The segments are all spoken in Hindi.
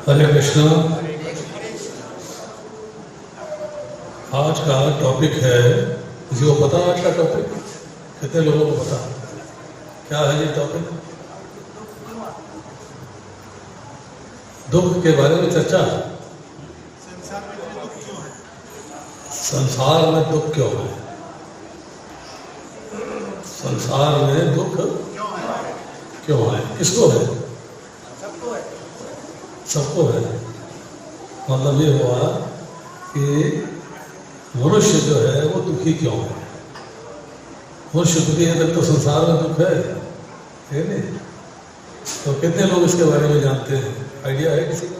हरे कृष्णा। आज का टॉपिक है, किसी को पता आज का टॉपिक? कितने लोगों को पता क्या है ये टॉपिक? दुख के बारे में चर्चा। संसार में दुख क्यों है? संसार में दुख क्यों है? किसको है? सबको है। मतलब ये हुआ कि मनुष्य जो है वो दुखी क्यों है? मनुष्य दुखी है तब तो संसार में दुख है नहीं? तो कितने लोग इसके बारे में जानते हैं? आइडिया है किसी को?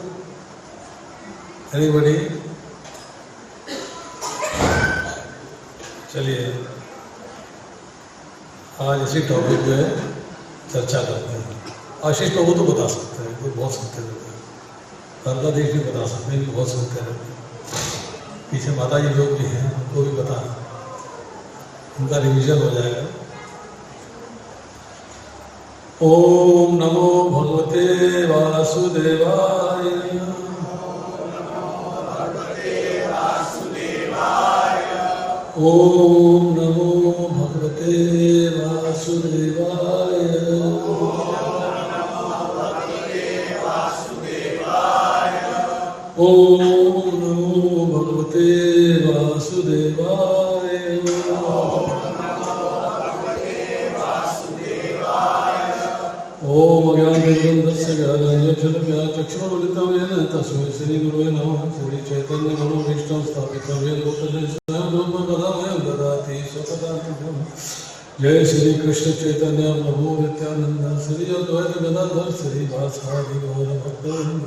एनीबॉडी? चलिए आज इसी टॉपिक पे चर्चा करते हैं। आशीष प्रभु तो बता सकते हैं, वो बहुत सुनते रहते हैं। बांग्लादेश भी बता सकते हैं, बहुत सुनते रहते हैं। पीछे माता जी लोग भी हैं, उनको भी बता, उनका रिवीजन हो जाएगा। ओम नमो भगवते वासुदेवाय। ओम नमो भगवते वासुदेवाय। ओम नमो भगवते वासुदेवाय। ओम अज्ञानतिमिरन्धस्य ज्ञानाञ्जनशलाकया चक्षुरुन्मिलितं येन तस्मै श्रीगुरवे नमः। श्रीचैतन्यमनोभीष्टं स्थापितं येन भूतले स्वयं रूपं कदामयं ददाति स्वपदान्तिकम्। जय श्री कृष्ण चैतन्य प्रभु नित्यानंद श्री अद्वैत गदाधर श्रीवासादि गौरभक्तवृंद।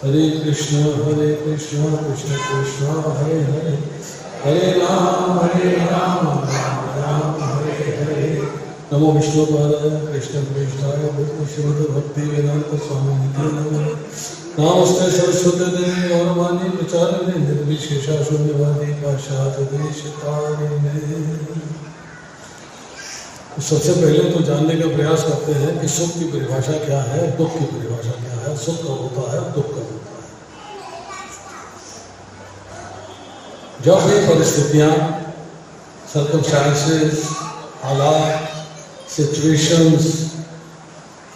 हरे कृष्ण कृष्ण कृष्ण हरे हरे, हरे राम राम राम हरे हरे। नमो विष्णुपादाय कृष्ण प्रेष्ठाय श्रीमद् भक्ति वेदांत स्वामी नमः। नमस्ते सरस्वती देवी गौरवाणी प्रचारिणे निर्विशेषा शून्यवादी पाश्चात्य देशतारिणे। सबसे पहले तो जानने का प्रयास करते हैं कि सुख की परिभाषा क्या है, दुख की परिभाषा क्या है। सुख कब होता है, दुख कब होता है? जब भी परिस्थितियां, सर्कमस्टांसेस, हालात, सिचुएशंस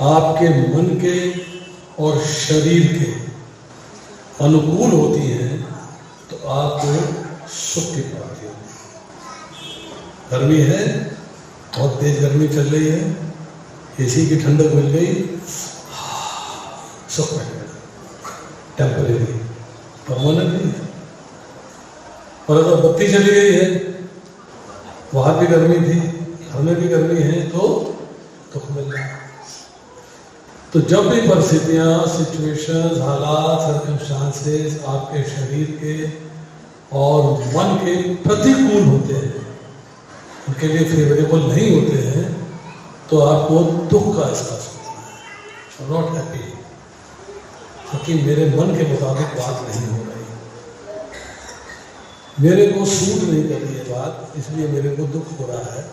आपके मन के और शरीर के अनुकूल होती हैं तो आपको सुख की प्राप्ति होती है। गर्मी है, बहुत तेज गर्मी चल रही है, एसी की ठंडक मिल गई, सुख मिल गया। टेम्परेरी, परमानेंट नहीं है। और अगर बत्ती चली गई है, वहां भी गर्मी थी, घर में भी गर्मी है, तो दुख मिल गया। तो जब भी परिस्थितियां, सिचुएशंस, हालात, सर्कमस्टांसेस आपके शरीर के और मन के प्रतिकूल होते हैं, उनके लिए फेवरेबल नहीं होते हैं, तो आपको दुख का एहसास होता है। नॉट हैप्पी, क्योंकि मेरे मन के मुताबिक बात नहीं हो रही, मेरे को सूट नहीं कर रही है बात, इसलिए मेरे को दुख हो रहा है।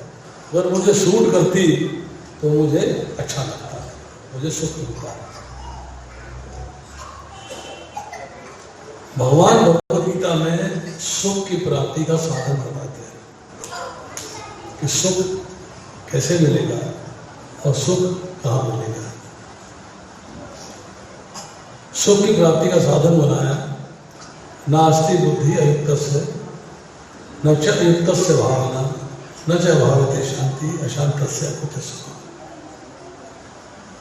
अगर मुझे सूट करती तो मुझे अच्छा लगता है, मुझे सुख मिलता है। भगवान भगवद गीता में सुख की प्राप्ति का साधन बताते हैं कि सुख कैसे मिलेगा और सुख कहाँ मिलेगा। सुख की प्राप्ति का साधन बनाया, नास्ति बुद्धि अयुक्तस्य न च अयुक्तस्य भावना न च भावते शांति अशांतस्य अकुत सुख।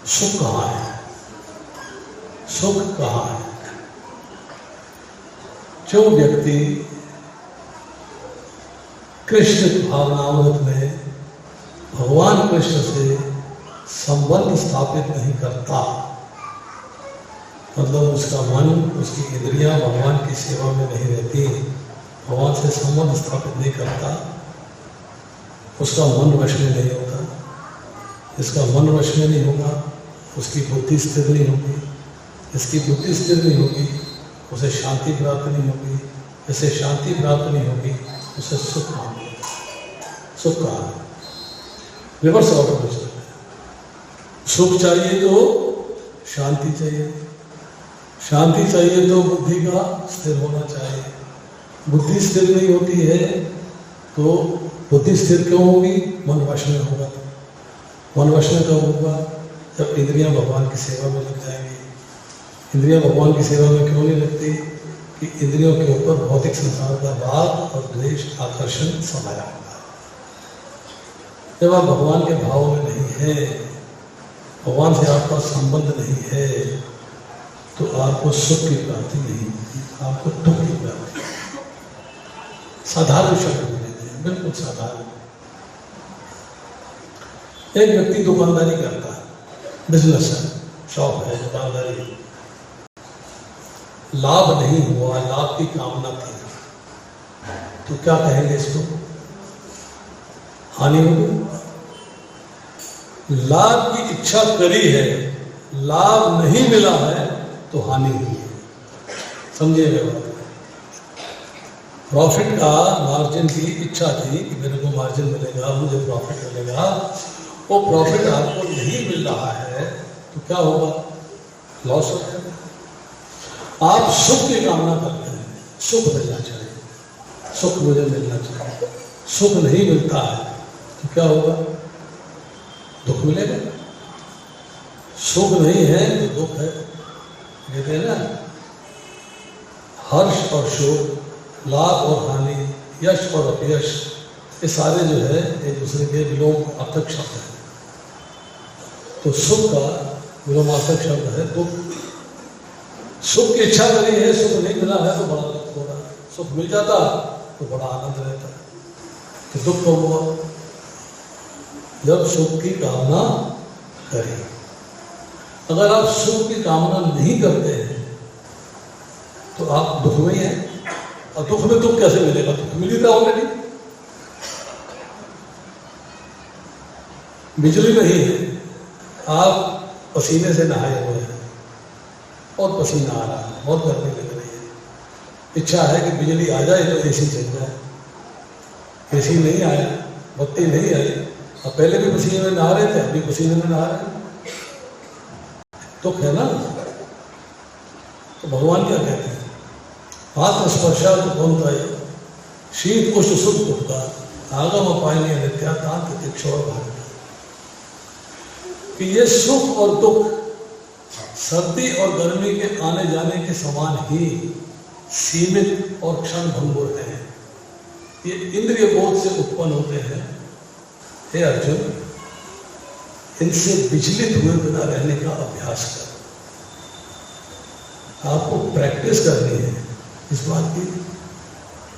सुख कहाँ है? सुख कहाँ है? जो व्यक्ति कृष्ण भावनामृत में भगवान कृष्ण से संबंध स्थापित नहीं करता, मतलब उसका मन, उसकी इंद्रियां भगवान की सेवा में नहीं रहती, भगवान से संबंध स्थापित नहीं करता, उसका मन वश में नहीं होता। इसका मन वश में नहीं होगा, उसकी बुद्धि स्थिर नहीं होगी। इसकी बुद्धि स्थिर नहीं होगी, उसे शांति प्राप्त नहीं होगी। इसे शांति प्राप्त नहीं होगी, उसे सुख नहीं होगा। सुख कहाँ है? रिवर्स ऑर्डर में चलते हैं। सुख चाहिए तो शांति चाहिए, शांति चाहिए तो बुद्धि का स्थिर होना चाहिए। बुद्धि स्थिर नहीं होती है तो बुद्धि स्थिर क्यों होगी? मन वश में होगा। मन वश में कब होगा? जब इंद्रियां भगवान की सेवा में लग जाएंगी। इंद्रियां भगवान की सेवा में क्यों नहीं लगती? कि इंद्रियों के ऊपर भौतिक संसार का राग और द्वेष आकर्षण समाया होगा। जब आप भगवान के भाव में नहीं है, भगवान से आपका संबंध नहीं है, तो आपको सुख की प्राप्ति नहीं होती, आपको दुख की प्राप्ति। साधारण शब्द बोले हैं, बिल्कुल साधारण। एक व्यक्ति दुकानदारी करता है, बिजनेस है, शॉप है, दुकानदारी है, लाभ नहीं हुआ, लाभ की कामना थी, तो क्या कहेंगे इसको? हानि होगी। लाभ की इच्छा करी है, लाभ नहीं मिला है तो हानि हुई है। समझिए मेरी बात। प्रॉफिट का, मार्जिन की इच्छा थी कि मेरे को मार्जिन मिलेगा, मुझे प्रॉफिट मिलेगा, वो प्रॉफिट आपको नहीं मिल रहा है तो क्या होगा? लॉस हो जाएगा। आप सुख की कामना करते हैं, सुख मिलना चाहिए, सुख मुझे मिलना चाहिए, सुख नहीं मिलता है तो क्या होगा? दुख मिलेगा। सुख नहीं है तो दुख है। कहते हैं ना, हर्ष और शोक, लाभ और हानि, यश और अपयश, ये सारे जो है एक दूसरे के विलोमार्थक शब्द है। तो सुख का विलोमार्थक शब्द है दुख। सुख की इच्छा करी है, सुख नहीं मिला है तो बड़ा दुख हो रहा है। सुख मिल जाता तो बड़ा आनंद रहता है। तो दुख कब हुआ? जब सुख की कामना करें। अगर आप सुख की कामना नहीं करते हैं तो आप दुख में ही हैं, और दुख में दुख कैसे मिलेगा? दुख मिल ही रहा ऑलरेडी। बिजली नहीं है, आप पसीने से नहाए हुए हैं और पसीना आ रहा है, बहुत गर्मी लग रही है, इच्छा है कि बिजली आ जाए तो एसी चल जाए। एसी नहीं आया, बत्ती नहीं आई, और पहले भी पसीने में नहा रहे थे, अभी पसीने में नहा रहे हैं, दुख है ना। तो भगवान क्या कहते हैं? आत्मस्पर्शा दुखंता शीत उष्ण सुख दुखता आगम पायनी नित्यातांत तिक्षोर भारत। कि ये सुख और दुख सर्दी और गर्मी के आने जाने के समान ही सीमित और क्षण भंगुर हैं। ये इंद्रिय बोध से उत्पन्न होते हैं। हे अर्जुन, इनसे विचलित हुए बिना रहने का अभ्यास कर। आपको प्रैक्टिस करनी है इस बात की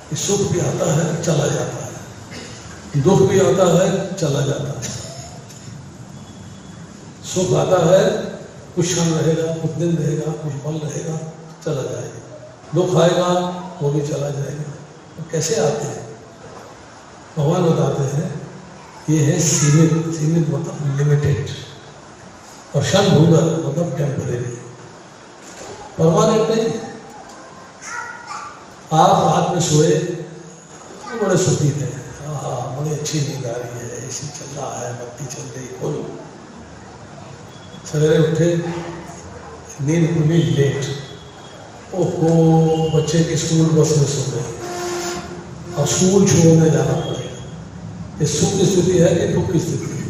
कि सुख भी आता है, चला जाता है, दुख भी आता है, चला जाता है। सुख आता है, कुछ क्षण रहेगा, कुछ दिन रहेगा, कुछ पल रहेगा, चला जाएगा। दुख आएगा, वो भी चला जाएगा। तो कैसे आते हैं? भगवान बताते हैं ये है सीमित। सीमित मतलब लिमिटेड, और क्षणभंगुर मतलब टेम्परेरी, परमानेंट नहीं। आप रात में सोए तो बड़े सुखी थे, हाँ बड़ी अच्छी नींद आ रही है, एसी चल रहा है, बत्ती चल रही, खोलो। सवेरे उठे, नींद खुली लेट, ओहो बच्चे की स्कूल बस में सो गए और स्कूल छोड़ने जाना पड़ेगा। ये सुख की स्थिति है कि दुख की स्थिति है?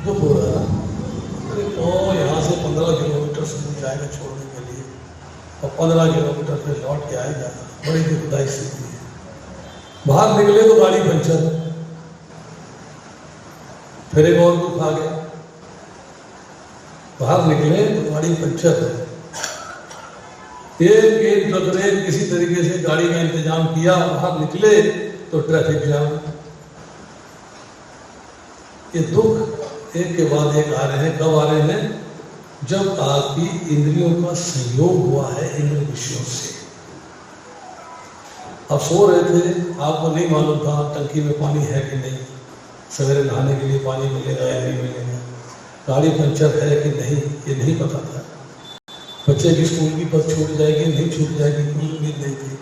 दुख हो रहा है। तो यहाँ से 15 किलोमीटर स्कूल जाएगा छोड़ने के लिए, और 15 किलोमीटर फिर लौट के आएगा, बड़ी दुखदायी स्थिति है। बाहर निकले तो गाड़ी पंचर, फिर एक और दुख आ गया। बाहर निकले तो गाड़ी पंचर है, एक ट्रक ने किसी तरीके से गाड़ी का इंतजाम किया, बाहर निकले तो ट्रैफिक जाम। ये दुख एक के बाद एक आ रहे हैं। कब आ रहे हैं? जब आपकी इंद्रियों का संयोग हुआ है इंद्र विषयों से। आप सो रहे थे, आपको नहीं मालूम था टंकी में पानी है कि नहीं, सवेरे नहाने के लिए पानी मिलेगा या नहीं मिलेगा, गाड़ी पंचर है कि नहीं, ये नहीं पता था। बच्चे की स्कूल की बस छूट जाएगी, नहीं छूट जाएगी, कोई उम्मीद नहीं थी।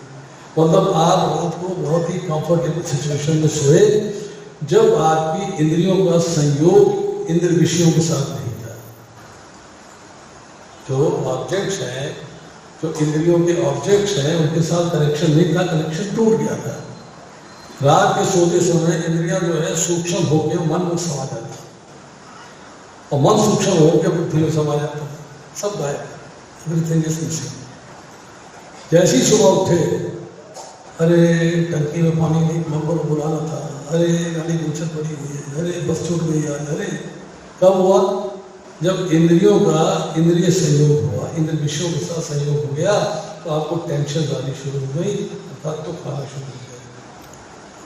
मतलब आप रात को बहुत ही कंफर्टेबल सिचुएशन में सोए जब आपकी इंद्रियों का संयोग इंद्र विषयों के साथ नहीं था। जो ऑब्जेक्ट्स हैं, जो इंद्रियों के ऑब्जेक्ट्स हैं, उनके साथ कनेक्शन नहीं था, कनेक्शन टूट गया था। रात के सोते समय इंद्रियां जो है सूक्ष्म होकर मन में समा जाता, और मन सूक्ष्म होकर बुद्धि में समा जाता, सब गायब, एवरीथिंग इज मिसिंग। जैसे ही सुबह उठे, अरे टंकी में पानी नहीं, नंबर बुलाना था, अरे गाड़ी पंचर पड़ी हुई है, अरे बस छूट गई यार, अरे कब हुआ? जब इंद्रियों का इंद्रिय संयोग हुआ, इंद्र विषयों के साथ संयोग हो गया, तो आपको टेंशन आनी शुरू हो गई, अर्थात तो खाना शुरू हो गया।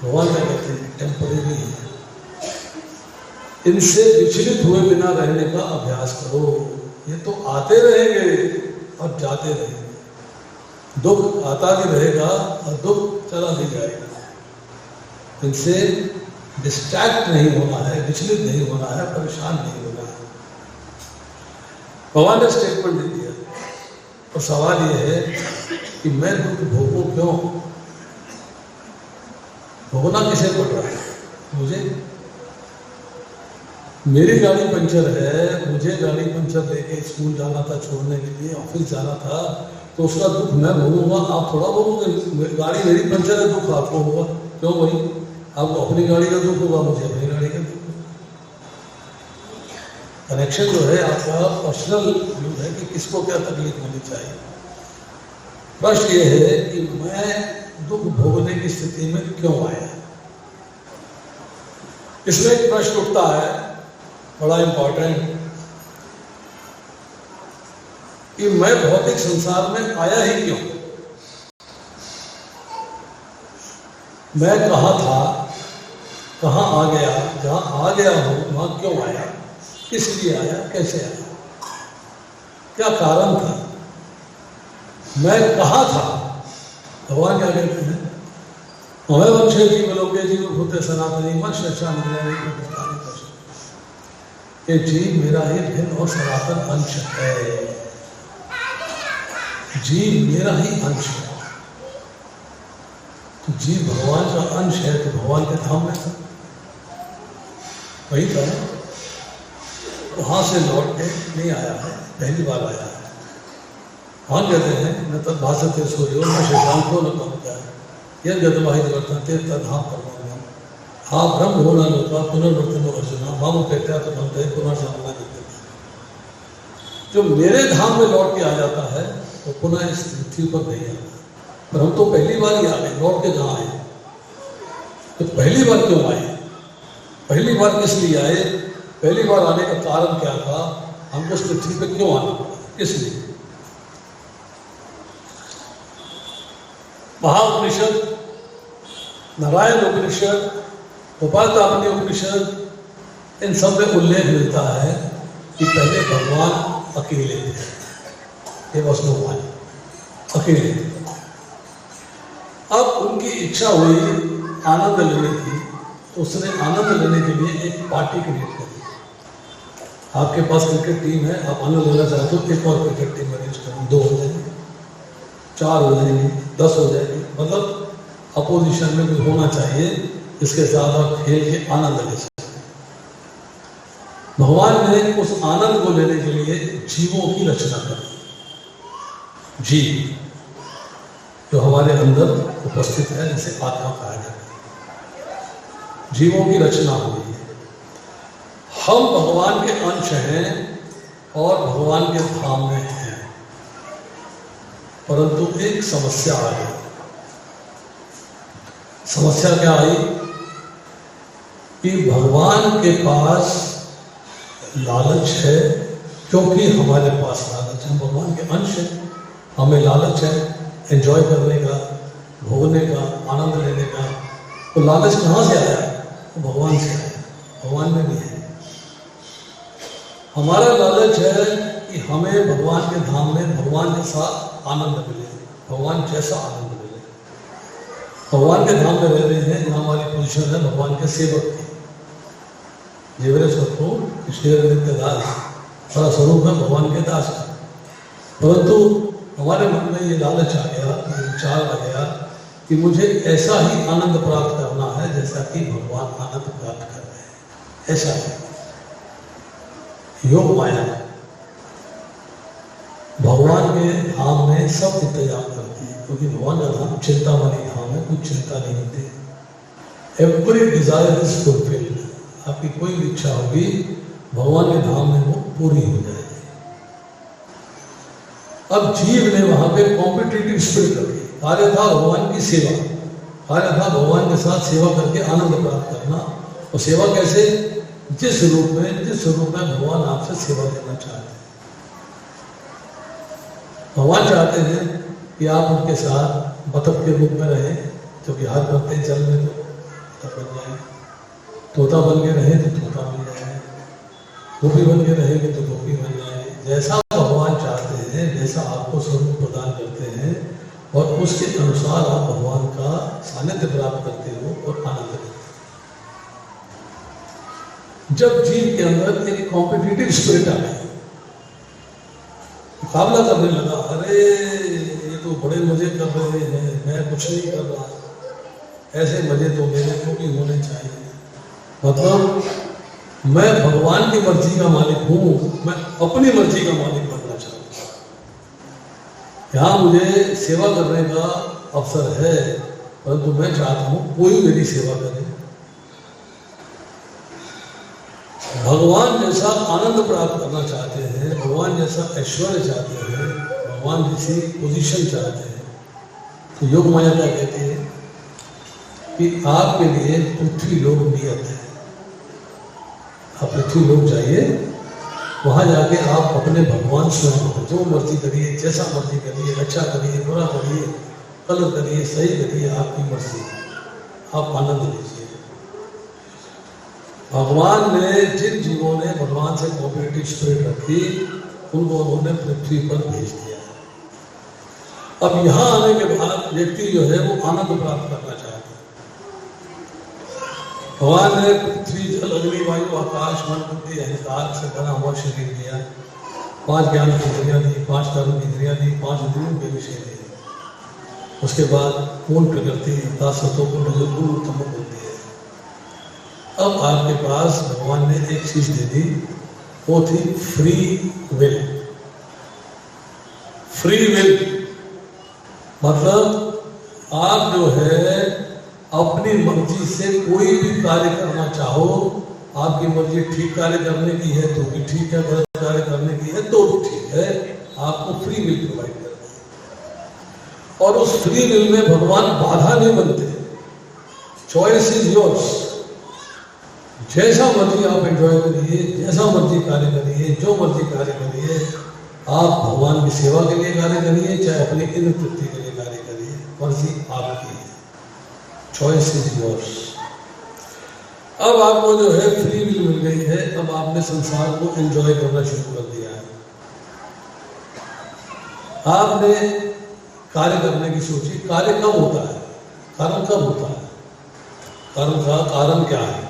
भगवान क्या कहते हैं? टेम्परेरी है, इनसे विचलित हुए बिना रहने का अभ्यास करो। ये तो आते रहेंगे और जाते रहेंगे, दुख आता भी रहेगा और दुख चला भी जाएगा। इनसे डिस्ट्रैक्ट नहीं होना है, विचलित नहीं होना है, परेशान नहीं होना है। भगवान ने स्टेटमेंट दे दिया, और सवाल यह है कि मैं दुख भोगूं क्यों? भोगना किसे पड़ रहा है? मुझे। मेरी गाड़ी पंचर है, मुझे गाड़ी पंचर लेके स्कूल जाना था, छोड़ने के लिए ऑफिस जाना था, तो उसका दुख मैं भोगूंगा, आप थोड़ा भोगोगे। गाड़ी मेरी पंचर है, दुख आपको होगा। क्यों भाई? आपको अपनी गाड़ी का दुख होगा, मुझे अपनी गाड़ी का दुख होगा। कनेक्शन जो है आपका पर्सनल व्यू है कि किसको क्या तकलीफ होनी चाहिए। प्रश्न ये है कि मैं दुख भोगने की स्थिति में क्यों आया? इसमें एक प्रश्न उठता है बड़ा इंपॉर्टेंट, कि मैं भौतिक संसार में आया ही क्यों? मैं कहाँ था, कहाँ आ गया, जहाँ आ गया हूँ वहाँ क्यों आया, किस लिए आया, कैसे आया, क्या कारण था, मैं कहाँ था? भगवान क्या कहते हैं? हमें वंशे जीवलोके जीव भूते सनातनी वंश अच्छा मिलने को ये जीव मेरा ही भिन्न और सनातन अंश है। जीव मेरा ही अंश है, तो जीव भगवान का अंश है, तो भगवान के धाम में था, वही था। वहां से लौट के नहीं आया है, पहली बार आया है। भगवान कहते हैं न तद भाषते सूर्यो न शशांको न कमता यद गतवाहित वर्तन्ते तद्धाम परमात्मा हा ब्रह्म होना लोका पुनर्वर्तनो अर्जुना मामो कहते तो बनते पुनर्जन्म देते। जो मेरे धाम में लौट के आ जाता है वो पुनः इस पृथ्वी पर नहीं आता। पर हम तो पहली बार ही आ गए, लौट के कहाँ आए? तो पहली बार क्यों आए? पहली बार किस लिए आए? पहली बार आने का कारण क्या था? हमको इस पृथ्वी पे क्यों आना पड़ा, किस लिए? महाउपनिषद, नारायण उपनिषद, उपासनामणि उपनिषद, इन सब में उल्लेख मिलता है कि पहले भगवान अकेले थे, ये बस भगवान अकेले थे। अब उनकी इच्छा हुई आनंद लेने की, तो उसने आनंद लेने के लिए एक पार्टी क्रिएट करी। आपके पास क्रिकेट टीम है, आप आनंद लेना चाहते हो, एक और क्रिकेट टीम अरेंज करो, 2 हो जाएंगे, 4 हो जाएंगे, 10 हो जाएंगे, मतलब अपोजिशन में भी होना चाहिए जिसके साथ आप खेल के आनंद ले सकते। भगवान ने उस आनंद को लेने के लिए जीवों की रचना करी। जीव जो हमारे अंदर उपस्थित है, जिसे आत्मा कहा जाता है, जीवों की रचना हुई है। हम भगवान के अंश हैं और भगवान के धाम में हैं, परंतु एक समस्या आ गई। समस्या क्या आई कि भगवान के पास लालच है, क्योंकि हमारे पास लालच है, भगवान के अंश है, हमें लालच है एंजॉय करने का, भोगने का, आनंद लेने का। तो लालच कहाँ से आया? तो भगवान से आया, भगवान में भी है। हमारा लालच है कि हमें भगवान के धाम में भगवान के साथ आनंद मिले, भगवान जैसा आनंद मिले। भगवान के धाम में रह रहे हैं, जहाँ हमारी पोजीशन है भगवान के सेवक की, जीवरे स्वरूप नित्य दास, सारा स्वरूप है भगवान के दास का। परंतु हमारे मन में ये लालच आ गया, ये विचार आ गया कि मुझे ऐसा ही आनंद प्राप्त करना है जैसा कि भगवान आनंद प्राप्त कर रहे हैं। ऐसा है योग माया। भगवान के धाम में सब इंतजाम करती है, क्योंकि भगवान का धाम चिंतामणि धाम है, कुछ चिंता नहीं होती। एवरी डिजायर इज फुलफिल्ड, आपकी कोई भी इच्छा होगी भगवान के धाम में वो पूरी हो जाएगी। अब जीव ने वहां पे कॉम्पिटिटिव स्पिरिट रखी, कार्य था भगवान की सेवा, कार्य था भगवान के साथ सेवा करके आनंद प्राप्त करना। और सेवा कैसे? जिस रूप में भगवान आपसे सेवा देना चाहते हैं। भगवान चाहते हैं कि आप उनके साथ बतख के रूप में रहें, जो विहार करते हैं जल में, तो बन जाएंगे। तोता बन के रहे तो तोता बन जाएंगे, गोपी बन के रहेंगे तो गोपी बन जाएंगे। जैसा भगवान चाहते हैं वैसा आपको स्वरूप प्रदान करते हैं, और उसके अनुसार आप भगवान का सानिध्य प्राप्त करते हो और आनंद लेते हो। जब जीव के अंदर एक कॉम्पिटिटिव स्पिरिट आ गई, मुकाबला करने लगा, अरे ये तो बड़े मजे कर रहे हैं, मैं कुछ नहीं कर रहा, ऐसे मजे तो मेरे को भी होने चाहिए। मतलब मैं भगवान की मर्जी का मालिक हूं, मैं अपनी मर्जी का मालिक बनना चाहता हूं। यहाँ मुझे सेवा करने का अवसर है, परंतु मैं चाहता हूं कोई मेरी सेवा करे। भगवान जैसा आनंद प्राप्त करना चाहते हैं, भगवान जैसा ऐश्वर्य चाहते हैं, भगवान जैसी पोजीशन चाहते हैं, तो योग माया क्या कहती है कि आपके लिए पृथ्वी लोक नियत है। आप पृथ्वी लोक जाइए, वहां जाके आप अपने भगवान स्वयं को जो मर्जी करिए, जैसा मर्जी करिए, अच्छा करिए, बुरा करिए, गलत करिए, सही करिए, आपकी मर्जी, आप आनंद लीजिए। भगवान ने जिन जीवों ने भगवान से कॉपरेटिव स्पिरिट रखी, उनको उन्होंने पृथ्वी पर भेज दिया। अब यहां आने के बाद व्यक्ति जो है वो आनंद प्राप्त करना चाहता है। भगवान ने पृथ्वी, जल, अग्नि, वायु, आकाश, मन, बुद्धि, अहंकार से बना हुआ शरीर दिया, 5 ज्ञान की इंद्रियां दी, 5 कर्म की इंद्रियां दी, 5 इंद्रियों के विषय दिए। उसके बाद पूर्ण प्रकृति का सतोगुण रजोगुण तमोगुण होती है। अब आपके पास भगवान ने एक चीज दे दी, वो थी फ्री विल। फ्री विल मतलब आप जो है अपनी मर्जी से कोई भी कार्य करना चाहो, आपकी मर्जी ठीक कार्य करने की है तो भी ठीक है, गलत कार्य करने की है तो भी ठीक है, आपको फ्री विल प्रोवाइड करते हैं। और उस फ्री विल में भगवान बाधा नहीं बनते, चॉइस इज योर्स। जैसा मर्जी आप एंजॉय करिए, जैसा मर्जी कार्य करिए, जो मर्जी कार्य करिए, आप भगवान की सेवा के लिए कार्य करिए, चाहे अपनी इंद्र तृप्ति के लिए कार्य करिए, मर्जी आपकी है, चॉइस इज योर्स। अब आपको जो है फ्री विल मिल गई है, अब आपने संसार को एंजॉय करना शुरू कर दिया है। आपने कार्य करने की सोची, कार्य कब होता है, कारण कब होता है, कारण का कारण क्या है?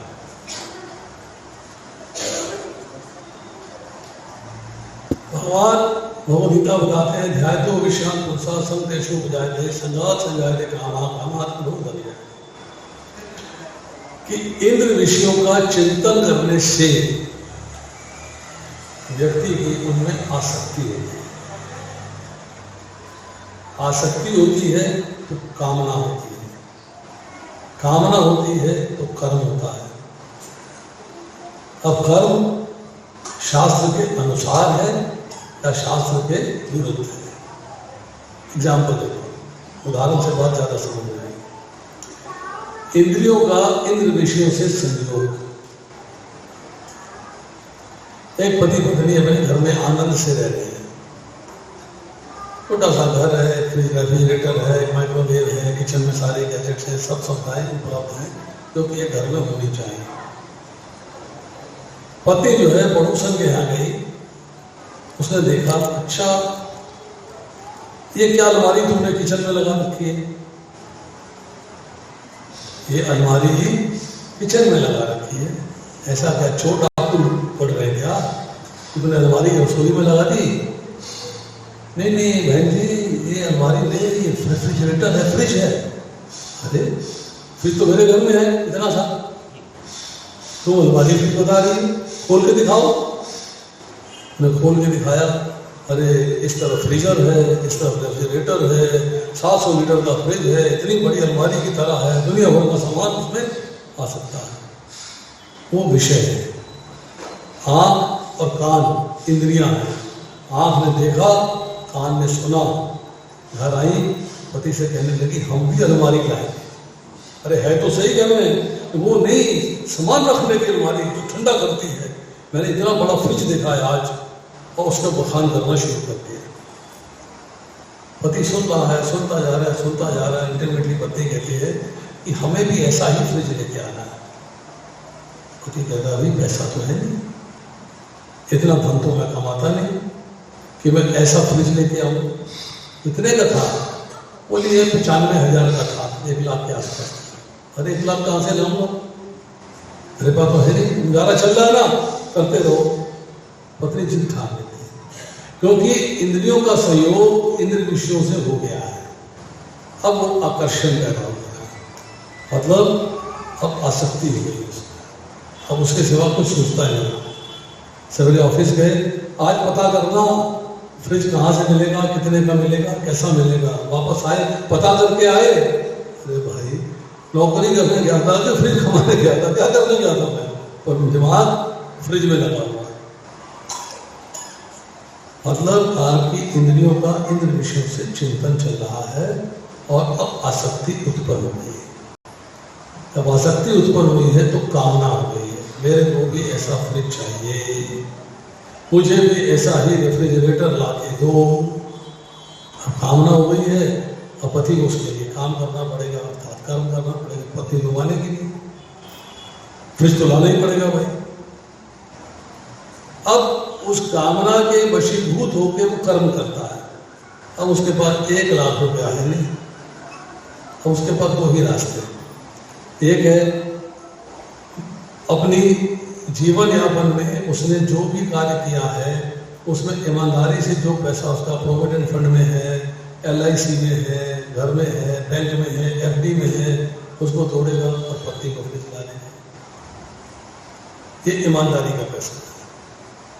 भगवान भगवद्गीता बताते हैं, ध्यातो विश्राम पुरुषा संतेषु उपजायते संजात संजायते कामा कामात् लोभ बने, कि इंद्र विषयों का चिंतन करने से व्यक्ति की उनमें आसक्ति होती है। आसक्ति होती है तो कामना होती है, कामना होती है तो कर्म होता है। अब कर्म शास्त्र के अनुसार है या शास्त्र के विरुद्ध है? एग्जाम्पल देखो, उदाहरण से बात ज्यादा समझ में आएगी। इंद्रियों का इंद्र विषयों से संयोग। एक पति पत्नी अपने घर में आनंद से रहते हैं, छोटा सा घर है, फ्रिज रेफ्रिजरेटर है, माइक्रोवेव है, किचन में सारे गैजेट्स हैं, सब सुविधाएं उपलब्ध हैं जो कि एक घर में होनी चाहिए। पति जो है पड़ोसन के यहाँ गई, उसने देखा, अच्छा ये क्या अलमारी तुमने किचन में लगा रखी है? ये अलमारी ही किचन में लगा रखी है, ऐसा क्या चोट आपको पड़ रहे क्या, तुमने अलमारी रसोई में लगा दी? नहीं नहीं बहन जी, ये अलमारी नहीं, ये रेफ्रिजरेटर है, फ्रिज है। अरे फ्रिज तो मेरे घर में है इतना सा, तो अलमारी फ्रिज बता रही, खोल के दिखाओ। मैं खोल के दिखाया, अरे इस तरफ फ्रीजर है, इस तरफ रेफ्रिजरेटर है, 700 लीटर का फ्रिज है, इतनी बड़ी अलमारी की तरह है, दुनिया भर का सामान उसमें आ सकता है। वो विषय है। आँख और कान इंद्रियां हैं। आँख ने देखा, कान ने सुना। घर आई, पति से कहने लगी हम भी अलमारी लाएंगे। अरे है तो सही घर में, वो नहीं, सामान रखने की अलमारी जो ठंडा करती है। मैंने इतना बड़ा फ्रिज देखा है आज, और उसका बखान करना शुरू कर दिया। पति सुन रहा है, सुनता जा रहा है, सुनता जा रहा है। अल्टीमेटली पति कहती है कि हमें भी ऐसा ही फ्रिज लेके आना है। पति कहता अभी पैसा तो है नहीं, इतना धन तो मैं कमाता नहीं कि मैं ऐसा फ्रिज लेके आऊँ। कितने का था? बोलिए 95,000 का था, 1 लाख के आसपास। अरे 1 लाख कहाँ से लाऊंगा? मेरे पास तो है नहीं, गुजारा चल रहा है ना, करते रहो। पत्नी जिद ठान लेती है, क्योंकि इंद्रियों का सहयोग इंद्र विषयों से हो गया है। अब वो आकर्षण पैदा हो गया, मतलब अब आसक्ति हो गई उसमें। अब उसके सिवा कुछ सोचता नहीं। सवेरे ऑफिस गए, आज पता करना फ्रिज कहाँ से मिलेगा, कितने का मिलेगा, कैसा मिलेगा। वापस आए, पता करके आए। अरे भाई नौकरी करने गया था कि फ्रिज कमाने गया था? क्या करने गया था मैं, पर दिमाग फ्रिज में लगा हुआ। मतलब आपकी इंद्रियों का इंद्र विषयों से चिंतन चल रहा है, और अब आसक्ति उत्पन्न हो गई है। जब आसक्ति उत्पन्न हुई है तो कामना हो गई है, मेरे को भी ऐसा फ्रिज चाहिए, मुझे भी ऐसा ही रेफ्रिजरेटर ला के दो। अब कामना हो गई है, और पति को उसके लिए काम करना पड़ेगा, अर्थात कर्म करना पड़ेगा। पति घुमाने के लिए फ्रिज तो लाना ही पड़ेगा भाई। अब उस कामना के वशीभूत होकर वो कर्म करता है। अब उसके पास 1 लाख रुपया है नहीं, अब उसके पास 2 ही रास्ते। एक है अपनी जीवन यापन में उसने जो भी कार्य किया है उसमें ईमानदारी से जो पैसा उसका प्रोविडेंट फंड में है, LIC में है, घर में है, बैंक में है, FD में है, उसको तोड़ेगा और पत्नी को फ्रिज ला देगा। ये ईमानदारी का पैसा है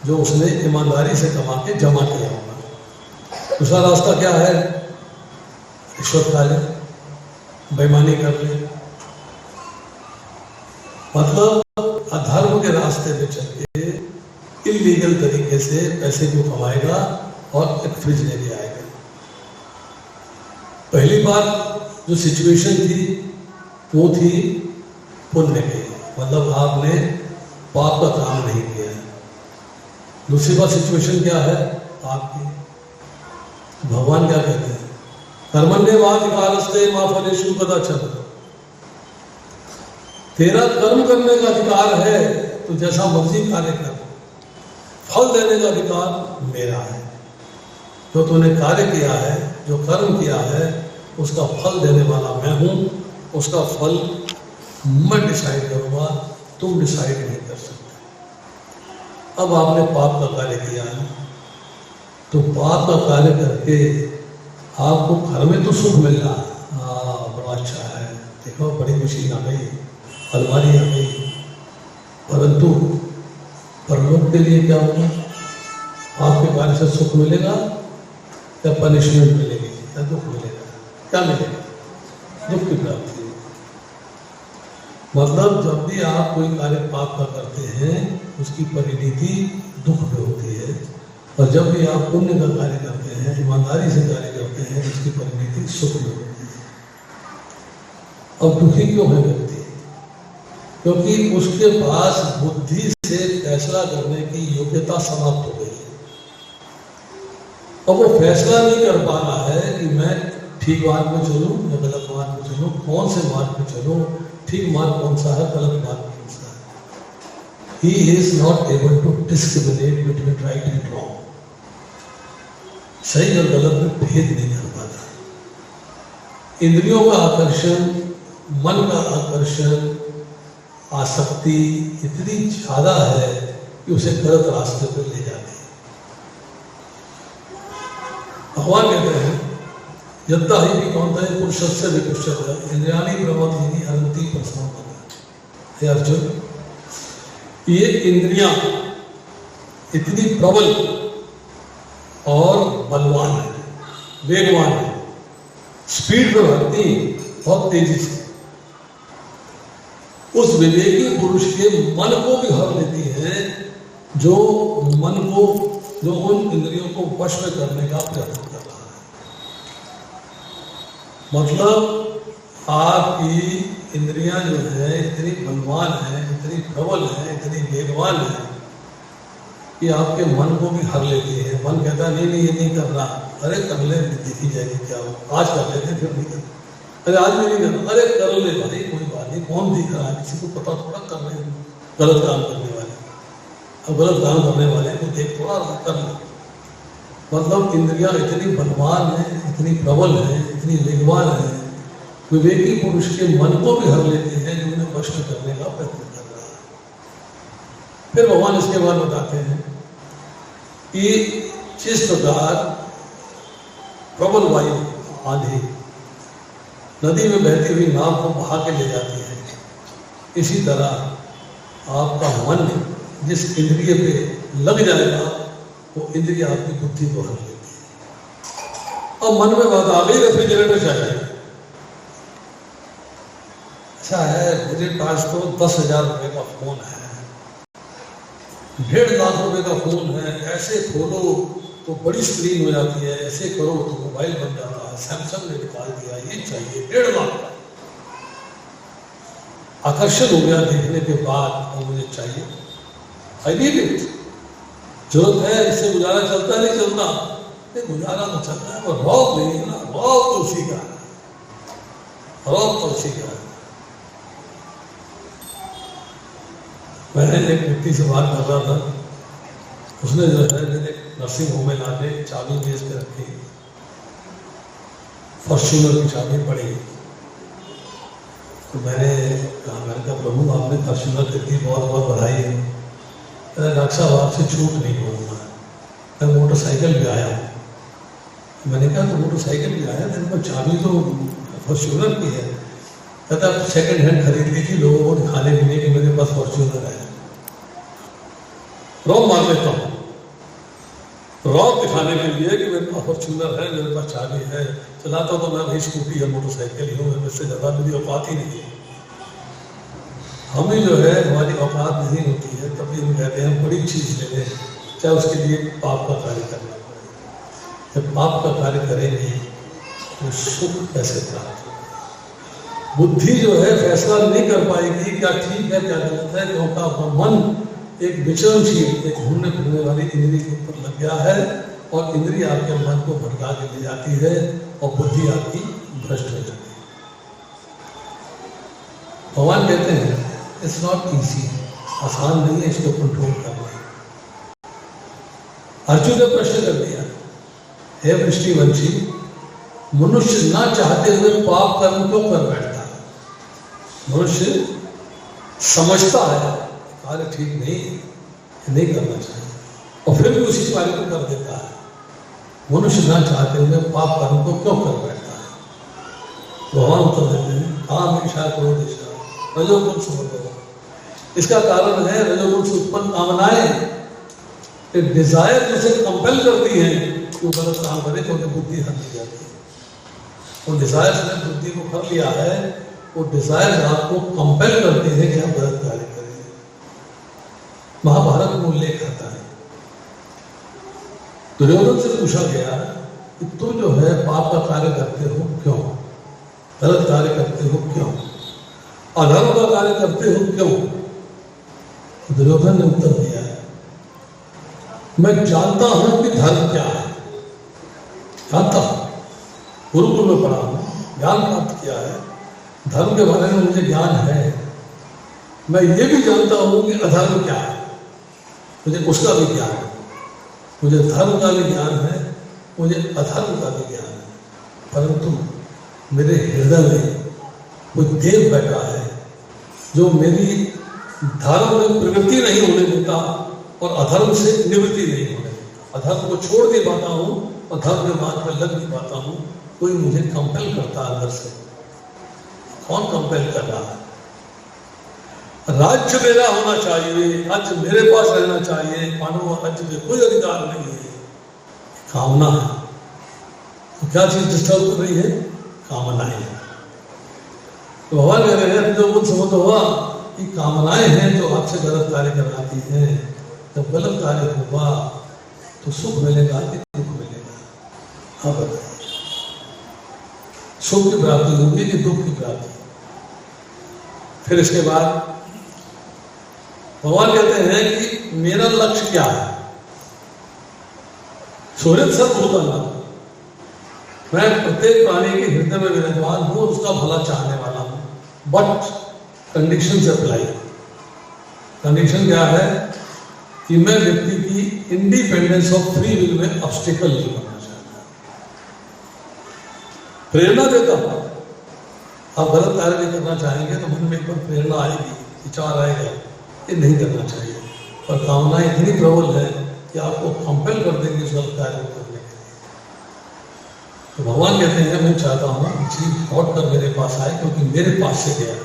जो उसने ईमानदारी से कमा के जमा किया होगा। दूसरा रास्ता क्या है? रिश्वत खा ले, बेईमानी कर ले, मतलब अधर्म के रास्ते पे चल के इलीगल तरीके से पैसे को कमाएगा और एक फ्रिज लेके आएगा। पहली बार जो सिचुएशन थी वो थी पुण्य की, मतलब आपने पाप का काम नहीं किया। दूसरी बार सिचुएशन क्या है आपकी? भगवान क्या कहते हैं? कर्मण्येवाधिकारस्ते मा फलेषु कदाचन। तेरा कर्म करने का अधिकार है, तो जैसा मर्जी कार्य कर, फल देने का अधिकार मेरा है। जो तूने कार्य किया है, जो कर्म किया है, उसका फल देने वाला मैं हूं। उसका फल मैं डिसाइड करूंगा, तुम डिसाइड नहीं कर सकते। अब आपने पाप का कार्य किया है, तो पाप का कार्य करके आपको घर में तो सुख मिल रहा है, बड़ा अच्छा है, देखो बड़ी मशीन आ गई, अलमारी आ गई, परंतु परलोक के लिए क्या होगा? आपके कार्य से सुख मिलेगा या पनिशमेंट मिलेगी या दुख मिलेगा? क्या मिलेगा? दुख की प्राप्ति। मतलब जब भी आप कोई कार्य पाप का करते हैं उसकी परिणति दुख में होती है, और जब भी आप पुण्य का कार्य करते हैं, ईमानदारी से कार्य करते हैं, उसकी परिणति सुख में होती है। अब दुखी क्यों है व्यक्ति? क्योंकि उसके पास बुद्धि से फैसला करने की योग्यता समाप्त हो गई है। अब वो फैसला नहीं कर पा रहा है कि मैं ठीक मार्ग में चलूं या गलत मार्ग में चलूं, कौन से मार्ग में चलूं, ठीक मार्ग कौन सा है, गलत मार्ग कौन सा है। He is not able to discriminate between right and wrong. सही और गलत में भेद नहीं कर पाता। इंद्रियों का आकर्षण, मन का आकर्षण, आसक्ति इतनी ज्यादा है कि उसे गलत रास्ते पर ले जाती है। भगवान कहते हैं यद्दा ही भी कौनता है पुरुषस्य विपुष्यते इंद्रियाणि प्रमथीनि हरन्ति प्रसन्नता। हे अर्जुन, ये इंद्रियां इतनी प्रबल और बलवान है, वेगवान है, स्पीड में भागती बहुत तेजी से। उस विवेकी पुरुष के मन को भी हर लेती है, जो मन को, जो उन इंद्रियों को वश में करने का प्रयत्न कर रहा है। मतलब आपकी इंद्रियां जो है इतनी बलवान है, इतनी प्रबल है, इतनी वेगवान है कि आपके मन को भी हर लेती है। मन कहता नहीं नहीं ये नहीं करना, अरे कर ले, देखी जाएगी क्या हो, आज कर लेते फिर नहीं करना, अरे आज भी नहीं करना, अरे कर ले भाई कोई बात नहीं, कौन दिख रहा है, किसी को पता थोड़ा कर रहे हैं गलत काम करने वाले, अब गलत काम करने वाले को देख थोड़ा कर ले। मतलब इंद्रियां इतनी बलवान है, इतनी प्रबल है, इतनी वेगवान है, विवेकी पुरुष के मन को भी हर लेते हैं, जो उन्हें वश में करने का प्रयत्न कर रहा है। फिर भगवान इसके बाद बताते हैं कि जिस प्रकार प्रबल वायु आंधी नदी में बहती हुई नाव को बहा के ले जाती है, इसी तरह आपका मन जिस इंद्रिय पे लग जाएगा वो इंद्रिय आपकी बुद्धि को हर लेती है। अब मन में बात आ गई, रेफ्रिजरेटर चाहिए। अच्छा है, मेरे पास तो 10,000 रुपये का फोन है, 1.5 लाख रुपए का फोन है, ऐसे खोलो तो बड़ी स्क्रीन हो जाती है, ऐसे करो तो मोबाइल बन जाता है, सैमसंग ने निकाल दिया, ये चाहिए 1.5 लाख का। आकर्षण हो गया देखने के बाद, और मुझे चाहिए, आई नीड इट, जरूरत है, इससे गुजारा चलता नहीं चलता, ये गुजारा तो चलता है, पर रौब नहीं है ना, रौब तो उसी का है, रौब तो उसी का है। मैंने एक व्यक्ति से बात कर रहा था, उसने जो है मेरे नर्सिंग होम में लाके चाबी मेज पे रखी, फॉर्च्यूनर की चाबी पड़ी, तो मैंने कहा प्रभु आपने फॉर्च्यूनर खरीदी, बहुत बहुत बधाई है। डॉक्टर साहब आपसे झूठ नहीं बोलूँगा, मैं मोटरसाइकिल भी आया हूँ। मैंने कहा तो मोटरसाइकिल भी आया, मेरे पास चाबी तो फॉर्च्यूनर की है। कहता सेकंड हैंड खरीद ली थी लोगों को दिखाने के लिए कि मेरे पास फॉर्च्यूनर है। रॉब मार लेता हूँ, रॉब दिखाने के लिए कि मेरे पास फॉर्च्यूनर है, मेरे पास चाबी है, चलाता तो मैं भाई स्कूटी है, मोटरसाइकिल ही हूँ, मेरे से ज़्यादा मेरी औकात ही नहीं है। हमें जो है हमारी औकात नहीं होती है, तभी हम कहते हैं बड़ी चीज़ ले लें, चाहे उसके लिए पाप का कार्य करना पड़े। जब पाप का कार्य करेंगे तो सुख कैसे प्राप्त होगा? बुद्धि जो है फैसला नहीं कर पाएगी क्या ठीक है क्या गलत है, क्योंकि आपका मन एक विचरणशील, एक घूमने फिरने वाली इंद्री के ऊपर लग गया है, और इंद्री आपके मन को भटका के ले जाती है, और बुद्धि आपकी भ्रष्ट हो जाती है। भगवान कहते हैं इट्स नॉट ईजी, आसान नहीं है इसको कंट्रोल करना। अर्जुन ने प्रश्न कर दिया, हे वृष्टिवंशी, मनुष्य ना चाहते हुए पाप कर्म क्यों कर बैठता है? मनुष्य समझता है कार्य ठीक नहीं करना चाहिए, और फिर भी उसी कार्य को कर देता है। मनुष्य ना चाहते हुए पाप कर्म को क्यों कर बैठता है? भगवान उत्तर देते हैं, काम इच्छा करो दिशा रजोगुण से हो। इसका कारण है रजोगुण से उत्पन्न कामनाएं, एक डिजायर जिसे कंपेल करती है कि वो गलत काम करे, तो उन्हें बुद्धि हर दी जाती है। वो डिजायर ने बुद्धि को कर लिया है, वो डिजायर आपको कंपेल करते हैं कि आप गलत कार्य करें। महाभारत में उल्लेख आता है, दुर्योधन से पूछा गया कि तुम जो है पाप का कार्य करते हो क्यों, गलत कार्य करते हो क्यों, अधर्म का कार्य करते हो क्यों? दुर्योधन ने उत्तर दिया है, मैं जानता हूं कि धर्म क्या है, जानता हूं, गुरुकुल में पढ़ा हूं, ज्ञान प्राप्त किया है, धर्म के बारे में मुझे ज्ञान है। मैं ये भी जानता हूं कि अधर्म क्या है, मुझे उसका भी ज्ञान है, मुझे धर्म का भी ज्ञान है, मुझे अधर्म का भी ज्ञान है। परंतु मेरे हृदय में कोई देव बैठा है जो मेरी धर्म में प्रवृत्ति नहीं होने देता और अधर्म से निवृत्ति नहीं होने देता। अधर्म को छोड़ नहीं पाता हूँ और धर्म के मार्ग पर लग नहीं पाता हूँ। कोई मुझे कंपेल करता है अंदर से। कौन कंपेल कर रहा है? राज्य मेरा होना चाहिए, राज्य मेरे पास रहना चाहिए, मानो राज्य में कोई अधिकार नहीं है। कामना है। तो क्या चीज डिस्टर्ब कर रही है? कामनाएं। तो भगवान कह रहे हैं जो मुझ समझ हुआ कि कामनाएं हैं जो आपसे गलत कार्य करवाती हैं। जब गलत कार्य होगा तो सुख मिलेगा कि दुख मिलेगा? अब बताइए, सुख की प्राप्ति होगी कि दुख की प्राप्ति? फिर इसके बाद भगवान कहते हैं कि मेरा लक्ष्य क्या है? सुहृद सर्वभूतानां, मैं प्रत्येक प्राणी के हृदय में विराजमान हूं, उसका भला चाहने वाला हूं। But condition apply. कंडीशन क्या है? कि मैं व्यक्ति की इंडिपेंडेंस ऑफ फ्री विल में ऑब्स्टिकल नहीं बनना चाहता। प्रेरणा देता हूं, आप गलत कार्य नहीं करना चाहेंगे तो मन में एक बार प्रेरणा आएगी, विचार आएगा, ये नहीं करना चाहिए। पर कामना इतनी प्रबल है कि आपको कंपेल कर देंगे उस गलत कार्य को करने के लिए। तो भगवान कहते हैं मैं चाहता हूं जीव लौट कर मेरे पास आए, क्योंकि मेरे पास से गया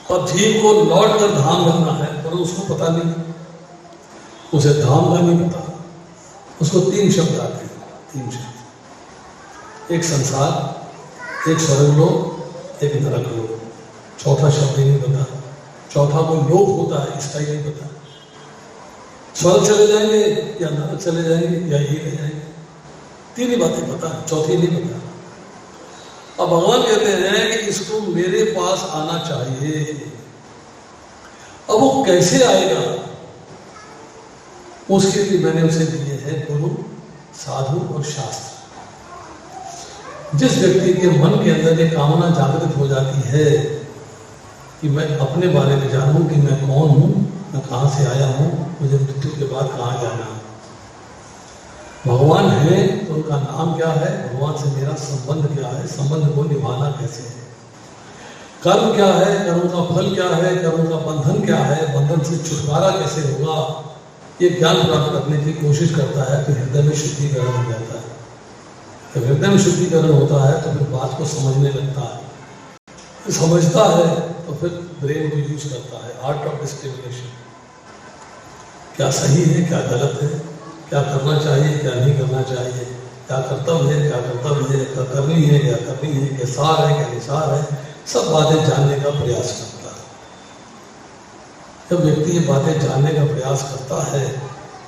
और जीव को लौट कर धाम करना है, पर उसको पता नहीं, उसे धाम का नहीं पता। उसको तीन शब्द आते हैं, तीन शब्द, एक संसार, एक स्वर्गलोक, एक नरकलोक। चौथा शब्द ही नहीं पता। चौथा कोई लोक होता है इसका ही नहीं पता। स्वर्ग चले जाएंगे या नरक चले जाएंगे या ये रह जाएंगे, तीन ही बातें पता है, चौथी नहीं पता। अब भगवान कहते हैं कि इसको मेरे पास आना चाहिए। अब वो कैसे आएगा? उसके लिए मैंने उसे दिए हैं गुरु, साधु और शास्त्र। जिस व्यक्ति के मन के अंदर ये कामना जागृत हो जाती है कि मैं अपने बारे में जानूं कि मैं कौन हूं, मैं कहां से आया हूं, मुझे मृत्यु के बाद कहां जाना है, भगवान है तो उनका नाम क्या है, भगवान से मेरा संबंध क्या है, संबंध को निभाना कैसे है, कर्म क्या है, कर्म का फल क्या है, कर्म का बंधन क्या है, बंधन से छुटकारा कैसे होगा, ये ज्ञान प्राप्त करने की कोशिश करता है। तो हृदय में शुद्धिकरण हो जाता है। जब हृदय में शुद्धिकरण होता है तो फिर बात को समझने लगता है, फिर समझता है तो फिर ब्रेन को यूज करता है, आर्ट ऑफ डिस्क्रिमिनेशन। क्या सही है, क्या गलत है, क्या करना चाहिए, क्या नहीं करना चाहिए, क्या कर्तव्य है, क्या कर्तव्य है, क्या करनी है, क्या करनी है, क्या सार है, क्या निसार है, सब बातें जानने का प्रयास करता है। जब व्यक्ति ये बातें जानने का प्रयास करता है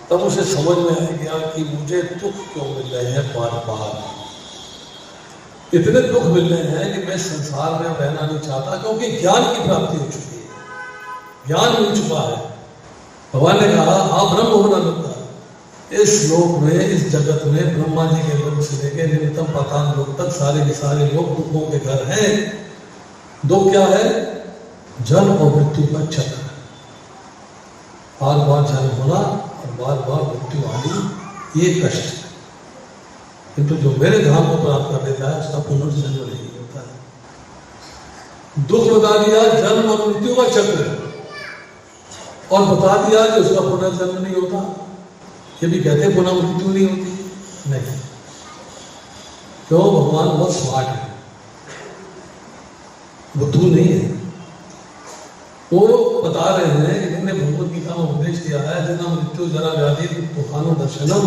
तब उसे समझ में आ गया कि मुझे दुख क्यों मिल रहे हैं बार बार। इतने दुख मिल रहे हैं कि मैं संसार में रहना नहीं चाहता, क्योंकि ज्ञान की प्राप्ति हो चुकी है, ज्ञान मिल चुका है। भगवान ने कहा आप ब्रह्म होना लगता है। इस लोक में, इस जगत में ब्रह्मा जी के लोक से लेकर निम्नतम पाताल लोक तक सारे के सारे लोग दुखों के घर हैं। दुख क्या है? जन्म और मृत्यु का चक्र, बार बार जन्म होना और बार बार मृत्यु आनी, ये कष्ट है। किंतु जो मेरे धाम को प्राप्त कर लेता है उसका पुनर्जन्म नहीं होता है। दुख बता दिया जन्म और मृत्यु का चक्र, और बता दिया कि उसका पुनर्जन्म नहीं होता। ये भी कहते पुनः मृत्यु नहीं होती, नहीं। क्यों? भगवान बहुत स्मार्ट है, बुद्धू नहीं है। वो बता रहे हैं कि जिन्होंने भगवत गीता में उपदेश दिया है, जन्म मृत्यु जरा व्याधि दुखानु दर्शनम,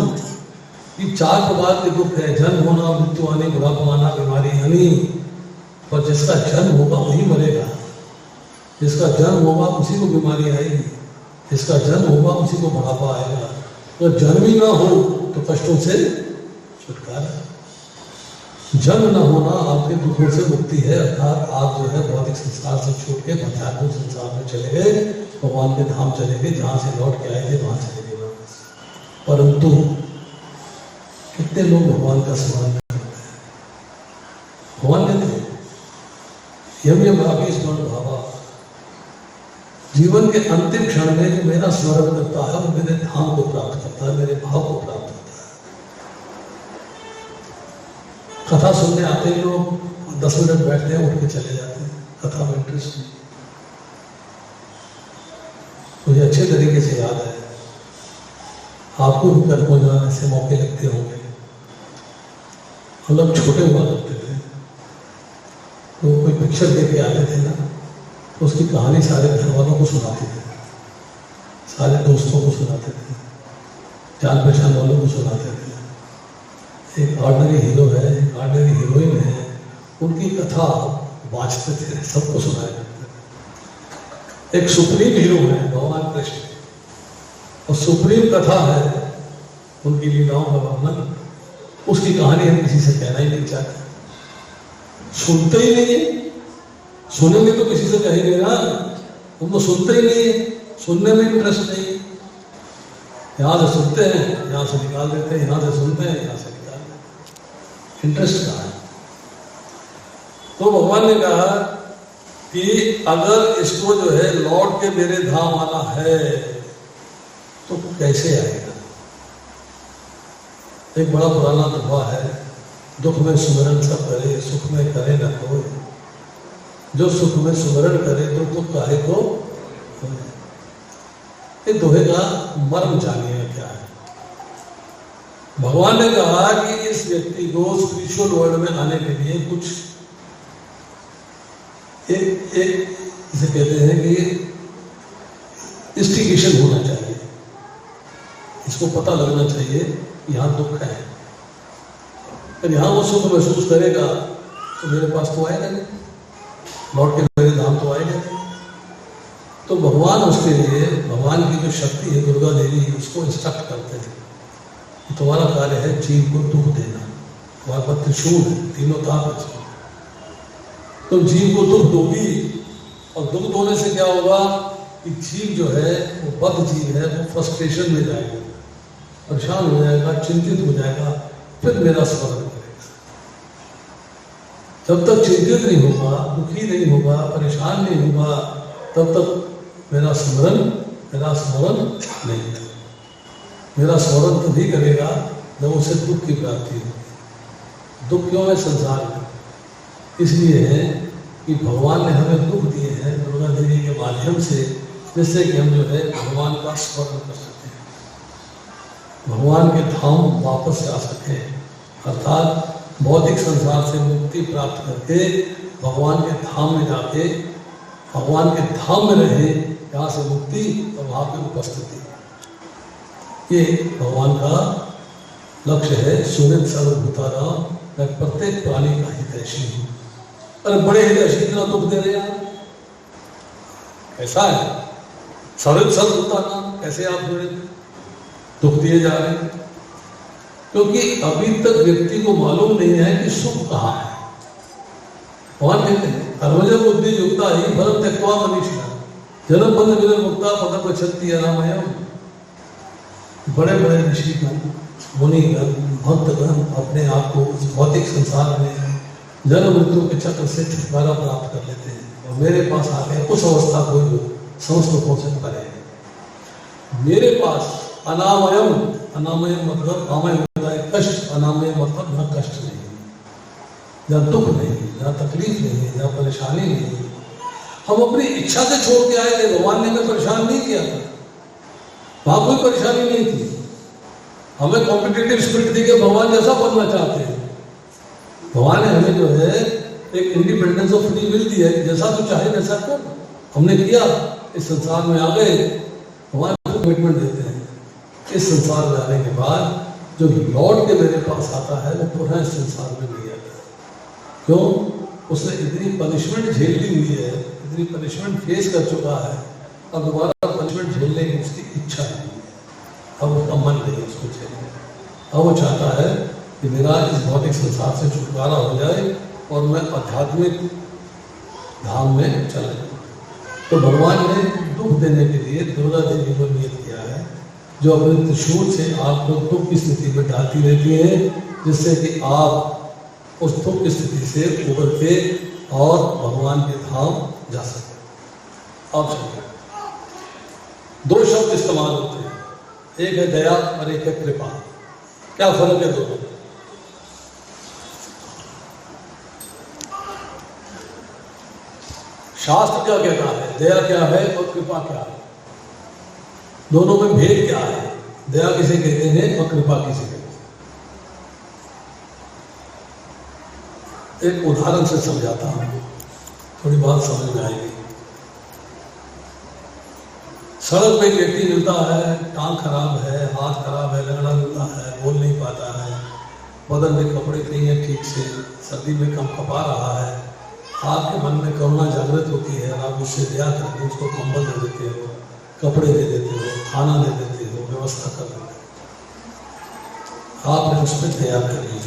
ये चार प्रकार के दुख है, जन्म होना, मृत्यु आनी, बुढ़ापा आना, बीमारी आनी। पर जिसका जन्म होगा वही मरेगा, जिसका जन्म होगा उसी को बीमारी आएगी, जिसका जन्म होगा उसी को बुढ़ापा आएगा। तो जन्म ही ना हो तो कष्टों से छुटकारा। जन्म न होना आपके दुखों से मुक्ति है, अर्थात आप जो है भौतिक संसार से छूट के आध्यात्मिक संसार में चले गए, भगवान के धाम चले गए, जहाँ से लौट के आए थे वहाँ चले गए वापस। परंतु कितने लोग भगवान का स्मरण करते हैं? भगवान कहते हैं यम यम भावी स्मरण भावा, जीवन के अंतिम क्षण में जो मेरा स्मरण करता है वो मेरे धाम को प्राप्त करता है, मेरे भाव को प्राप्त करता है। कथा सुनने आते हैं लोग, 10 मिनट बैठते हैं, उठ के चले जाते हैं, कथा में इंटरेस्ट नहीं। मुझे अच्छे तरीके से याद है, आपको भी घर पहुंचाने से मौके लगते होंगे। हम लोग छोटे हुआ करते थे तो कोई पिक्चर देख के आते थे ना, तो उसकी कहानी सारे घर वालों को सुनाते थे। सारे दोस्तों को सुनाते थे, जान पहचान वालों को सुनाते थे। एक ऑर्डिनरी हीरो है, एक ऑर्डिनरी हीरोइन है, उनकी कथा वाचते थे, सबको सुनाया करते थे। एक सुप्रीम हीरो है भगवान कृष्ण, और सुप्रीम कथा है उनकी लीलाओं का वर्णन, उसकी कहानी हम किसी से कहना ही नहीं चाहते, सुनते ही नहीं है। सुनेंगे तो किसी से कहेंगे ना, हम तो सुनते ही नहीं है, सुनने में इंटरेस्ट नहीं है। यहाँ से सुनते हैं, यहाँ से निकाल देते हैं, यहाँ से सुनते हैं, यहाँ से निकाल देते हैं, इंटरेस्ट कहाँ है? तो भगवान ने कहा कि अगर इसको जो है लौट के मेरे धाम आना है तो कैसे आएगा? एक बड़ा पुराना दोहा है, दुख में सुमरन सब करे, सुख में करे न कोई, जो सुख में सुमरन करे तो दुख काहे को। ये दोहे का मर्म जानिए क्या है। भगवान ने कहा कि इस व्यक्ति को स्पिरिचुअल वर्ल्ड में आने के लिए कुछ एक इसे कहते हैं कि इंस्टिगेशन होना चाहिए, इसको पता लगना चाहिए कि यहाँ दुख है। पर यहाँ वो सुख महसूस करेगा तो मेरे पास तो आएगा नहीं, लौट के मेरे धाम तो आएगा नहीं। तो भगवान उसके लिए, भगवान की जो शक्ति है दुर्गा देवी, उसको इंस्ट्रक्ट करते हैं कि तुम्हारा कार्य है जीव को दुख देना, तुम्हारे पास त्रिशूल है, तीनों ताप है, तुम जीव को दुख दोगी, और दुख दोने से क्या होगा कि जीव जो है वो बद्ध जीव है, वो फ्रस्ट्रेशन में जाएगा, परेशान हो जाएगा, चिंतित हो जाएगा, फिर मेरा स्मरण करेगा। जब तक चिंतित नहीं होगा, दुखी नहीं होगा, परेशान नहीं होगा, तब तक मेरा स्मरण नहीं है। मेरा स्मरण तभी करेगा जब उसे दुख की प्राप्ति होगी। दुख क्यों है संसार में? इसलिए है कि भगवान ने हमें दुख दिए हैं दुर्गा देवी के माध्यम से, जिससे कि हम जो है भगवान का स्मरण कर सकें, भगवान के धाम वापस जा सकें, अर्थात भौतिक संसार से मुक्ति प्राप्त करके भगवान के धाम में जाके भगवान के धाम में रहे, यहाँ से मुक्ति और वहाँ पे उपस्थिति। ये भगवान का लक्ष्य है। सुनित सर्वभूतानां, मैं प्रत्येक प्राणी का हितैषी हूँ। अरे बड़े हितैषी, इतना दुख दे रहे हैं, ऐसा है? सुनित सर्वभूतानां कैसे आप जुड़े दुख दिए जा रहे हैं? क्योंकि अभी तक व्यक्ति को मालूम नहीं है कि सुख कहाँ है। भगवान कहते हैं कर्मज बुद्धि युक्ता ही फलं त्यक्त्वा मनीषिणः जन्म बंध विलय मुक्ता पदं गच्छन्ति अनामयम्। बड़े बड़े ऋषिगण, मुनिगण, भक्तगण अपने आप को इस भौतिक संसार में जन्म मृत्यु के चक्र से छुटकारा प्राप्त कर लेते हैं, और मेरे पास आके उस अवस्था को जो समस्त दुखों से परे है। मेरे पास अनामयम, अनामयम मतलब आमय होता है कष्ट, अनामय मतलब न कष्ट नहीं, जहाँ दुख नहीं, जहाँ तकलीफ नहीं, जहाँ परेशानी नहीं। हम अपनी इच्छा से छोड़ के आए थे, भगवान ने हमें परेशान नहीं किया था, वहां कोई परेशानी नहीं थी। हमें कॉम्पिटिटिव स्पिरिट थी कि भगवान जैसा बनना चाहते हैं। भगवान ने हमें जो है एक इंडिपेंडेंस ऑफ फ्री विल दी है, जैसा तू चाहे वैसा कर। हमने किया, इस संसार में आ गए, भगवान को कमिटमेंट देते हैं। इस संसार में आने के बाद जो लौट के मेरे पास आता है वो पुनः इस संसार में नहीं आता। क्यों? उसने इतनी पनिशमेंट झेल ली हुई है, इतनी पनिशमेंट फेस कर चुका है, अब दोबारा पनिशमेंट झेलने की उसकी इच्छा नहीं है, अब उसका मन नहीं है उसको झेलने। अब वो चाहता है कि मेरा इस भौतिक संसार से छुटकारा हो जाए और मैं आध्यात्मिक धाम में चला जाऊँ। तो भगवान ने दुख देने के लिए दुर्गा देवी को नियत किया है, जो अपने त्रिशूल से आपको दुख की स्थिति में डालती रहती है, जिससे कि आप उस दुख की स्थिति से उबर के और भगवान के धाम जा सके। आप सुनिए, दो शब्द इस्तेमाल होते हैं, एक है दया और एक है कृपा। क्या फर्क है दोनों? शास्त्र क्या कहता है, दया क्या है और कृपा क्या है? दोनों में भेद क्या है? दया किसे कहते हैं और कृपा किसे कहते हैं? एक उदाहरण से समझाता हूं, थोड़ी बात समझ में आएगी। सड़क पे एक व्यक्ति मिलता है, टांग खराब है, हाथ खराब है, लंगड़ा मिलता है, बोल नहीं पाता है, बदन में कपड़े नहीं है ठीक से, सर्दी में कम कपा रहा है, आपके मन में करुणा जागृत होती है और आप उससे दया करके उसको कंबल दे देते हो, कपड़े दे देते हो, खाना दे देते हो, व्यवस्था कर देते हो। आपने उस पर दया करी,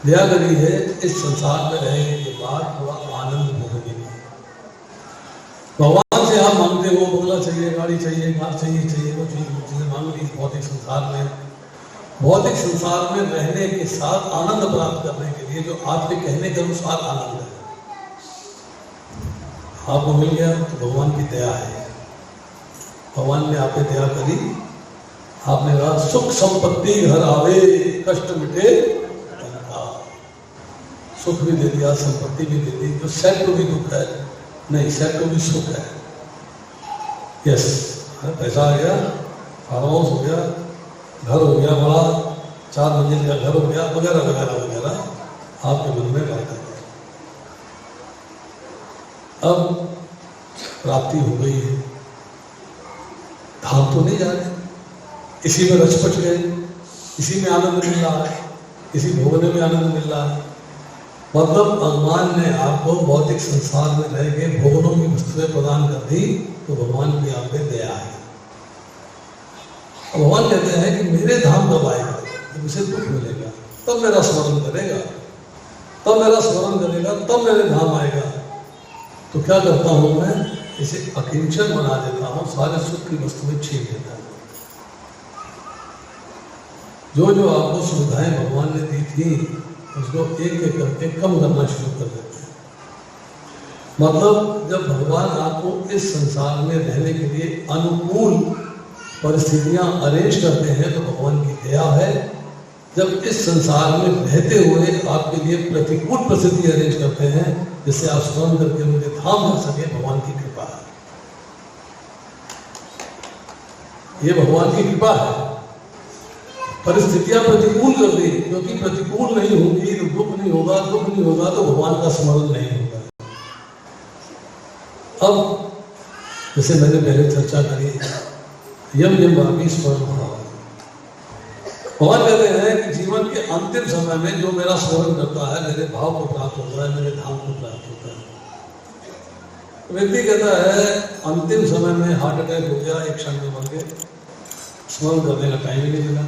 दया करी है। इस संसार में रहने के बाद थोड़ा आनंद भोगने का। भगवान से आप मांगते हो बंगला चाहिए, गाड़ी चाहिए, कार चाहिए, वो चीजें मांग ली भौतिक संसार में। भौतिक संसार में रहने के साथ आनंद प्राप्त करने के लिए जो आपके कहने के अनुसार आनंद है आपको मिल गया तो भगवान की दया है। भगवान ने आप पे दया करी, आपने कहा सुख संपत्ति घर आवे, कष्ट मिटे, सुख भी दे दिया, संपत्ति भी दे दी, तो सेट को भी दुख है नहीं, सेट को भी सुख है। यस, पैसा आ गया, फार्म हाउस हो गया, घर हो गया बड़ा, 4 मंजिल का घर हो गया, वगैरह वगैरह वगैरह आपके मन में बात है। अब प्राप्ति हो गई है, धाम तो नहीं जा रहे, इसी में रचपच गए, इसी में आनंद मिल रहा है, इसी भोगने में आनंद मिल रहा है। मतलब भगवान ने आपको भौतिक संसार में रह के भोगनों की वस्तुएं प्रदान कर दी, तो भगवान की आप पे दया है। भगवान कहते हैं कि मेरे धाम कब आएगा, जब उसे दुख मिलेगा तब मेरा स्मरण करेगा, तब मेरा स्मरण करेगा, तब मेरे धाम आएगा। तो क्या करता हूं मैं, इसे अकिंचन बना देता हूं, सारे सुख की वस्तुएं छीन देता हूं। जो जो आपको सुविधाएं भगवान ने दी थी उसको एक एक करके कम करना शुरू कर देते हैं। मतलब जब भगवान आपको इस संसार में रहने के लिए अनुकूल परिस्थितियां अरेंज करते हैं तो भगवान की दया है। जब इस संसार में रहते हुए आपके लिए प्रतिकूल परिस्थिति अरेंज करते हैं जिससे आप स्मरण करके मुझे धाम कर सके, भगवान की कृपा है। ये भगवान की कृपा है। परिस्थितियां प्रतिकूल कर दी, क्योंकि प्रतिकूल नहीं होगी तो दुख नहीं होगा, दुख नहीं होगा तो भगवान का स्मरण नहीं होगा। अब जैसे मैंने पहले चर्चा करी, यम यम वापी स्मरण भाव। भगवान कहते हैं कि जीवन के अंतिम समय में जो मेरा स्मरण करता है मेरे भाव को प्राप्त होता है, मेरे धाम को प्राप्त होता है। व्यक्ति कहता है अंतिम समय में हार्ट अटैक हो गया, एक क्षण में मर गए, स्मरण करने का टाइम ही नहीं मिला।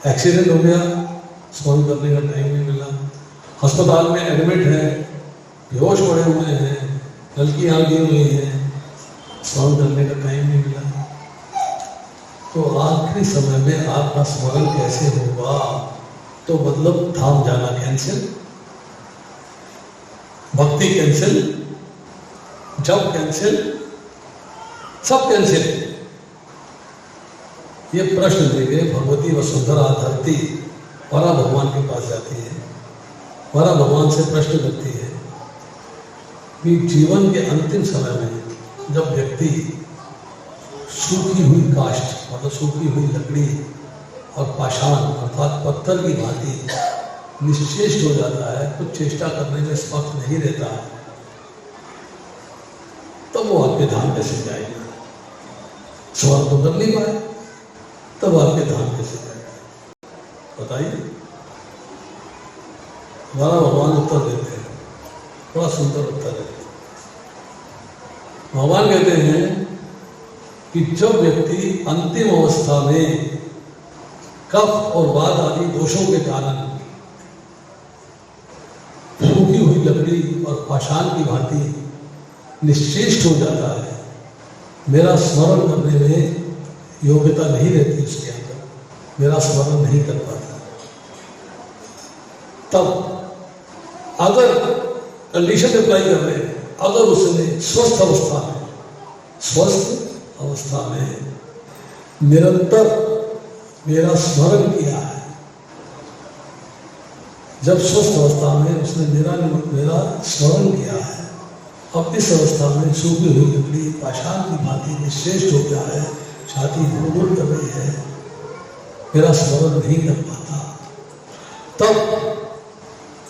एक्सीडेंट हो गया, स्मरण करने का टाइम नहीं मिला। अस्पताल में एडमिट है, बेहोश पड़े हुए हैं, हल्की आंधी हुई है, स्मरण करने का टाइम नहीं मिला। तो आखिरी समय में आपका स्मरण कैसे होगा? तो मतलब धाम जाना कैंसिल, भक्ति कैंसिल, जप कैंसिल, सब कैंसिल। ये प्रश्न देके भगवती वसुंधरा धरती परा भगवान के पास जाती है, परा भगवान से प्रश्न करती है कि जीवन के अंतिम समय में जब व्यक्ति सूखी हुई काष्ठ मतलब सूखी हुई लकड़ी और पाषाण अर्थात पत्थर की भांति निश्चेष्ट हो जाता है, कुछ चेष्टा करने में समर्थ नहीं रहता है, तब तो वो आपके धाम कैसे जाएगा? स्मरण तो कर नहीं पाए, तब आपके धाम कैसे जाएगा? बताइए। हमारा भगवान उत्तर देते हैं, बड़ा सुंदर उत्तर है। भगवान कहते हैं कि जब व्यक्ति अंतिम अवस्था में कफ और वात आदि दोषों के कारण सूखी हुई लकड़ी और पाषाण की भांति निश्चेष्ट हो जाता है, मेरा स्मरण करने में योग्यता नहीं रहती उसके अंदर, मेरा स्मरण नहीं कर पाता, तब अगर कंडीशन अप्लाई कर रहे हैं, अगर उसने स्वस्थ अवस्था में निरंतर मेरा स्मरण किया है, जब स्वस्थ अवस्था में उसने मेरा स्मरण किया है, अब इस अवस्था में सूखी हुई लकड़ी पाषाण की भांति निश्चेष्ट हो गया है, छाती गुड़गुड़ कर रही है, मेरा स्मरण नहीं कर पाता, तब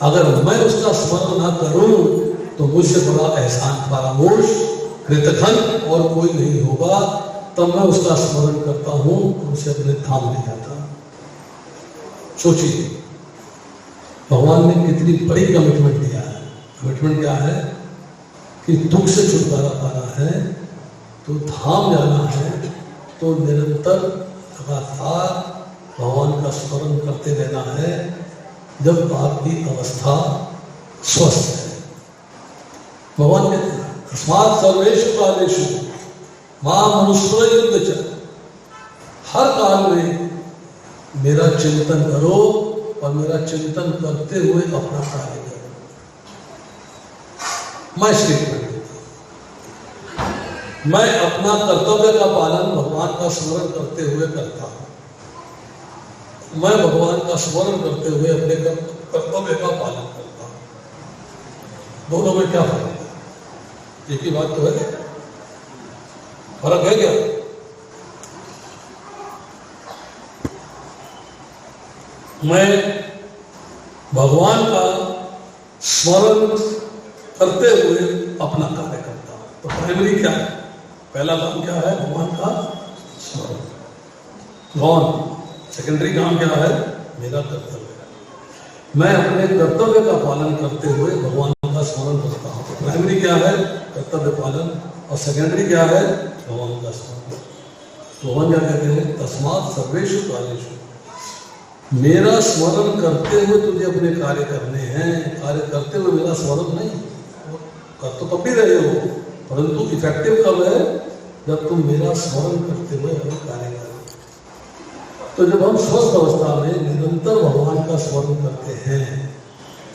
अगर मैं उसका स्मरण ना करूं तो मुझसे बड़ा एहसान फरामोश कृतघ्न और कोई नहीं होगा, तब मैं उसका स्मरण करता हूं तो उसे अपने धाम ले जाता। सोचिए भगवान ने कितनी बड़ी कमिटमेंट दिया है। कमिटमेंट क्या है कि दुख से छुटकारा पाना है तो धाम जाना है तो निरंतर लगातार भगवान का स्मरण करते रहना है जब आपकी अवस्था स्वस्थ है। भगवान कहते हैं तस्मात् सर्वेषु कालेषु मां अनुस्मरयुर्न च, हर काल में मेरा चिंतन करो और मेरा चिंतन करते हुए अपना कार्य करो। मैं स्टेटमेंट देता हूं, मैं अपना कर्तव्य का पालन भगवान का स्मरण करते हुए करता हूं। मैं भगवान का स्मरण करते हुए अपने कर्तव्य का पालन करता हूं। दोनों में क्या फर्क है? एक ही बात तो है, फर्क है क्या? मैं भगवान का स्मरण करते हुए अपना कार्य करता हूं। तो प्राइमरी क्या है? पहला काम क्या है? भगवान का स्मरण। गौन सेकेंडरी काम क्या है? मेरा कर्तव्य। मैं अपने कर्तव्य का पालन करते हुए भगवान का स्मरण करता हूं। तो प्राइमरी क्या है? कर्तव्य पालन। और सेकेंडरी क्या है? भगवान का स्मरण। भगवान क्या कहते हैं? तस्मात् सर्वेषु कालेषु, मेरा स्मरण करते हुए तुझे अपने कार्य करने हैं। कार्य करते हुए मेरा स्मरण नहीं, कर तो तब भी रहे हो, परंतु इफेक्टिव कब है? जब तुम मेरा स्मरण करते हुए अपने कार्य करो। तो जब हम स्वस्थ अवस्था में निरंतर भगवान का स्मरण करते हैं,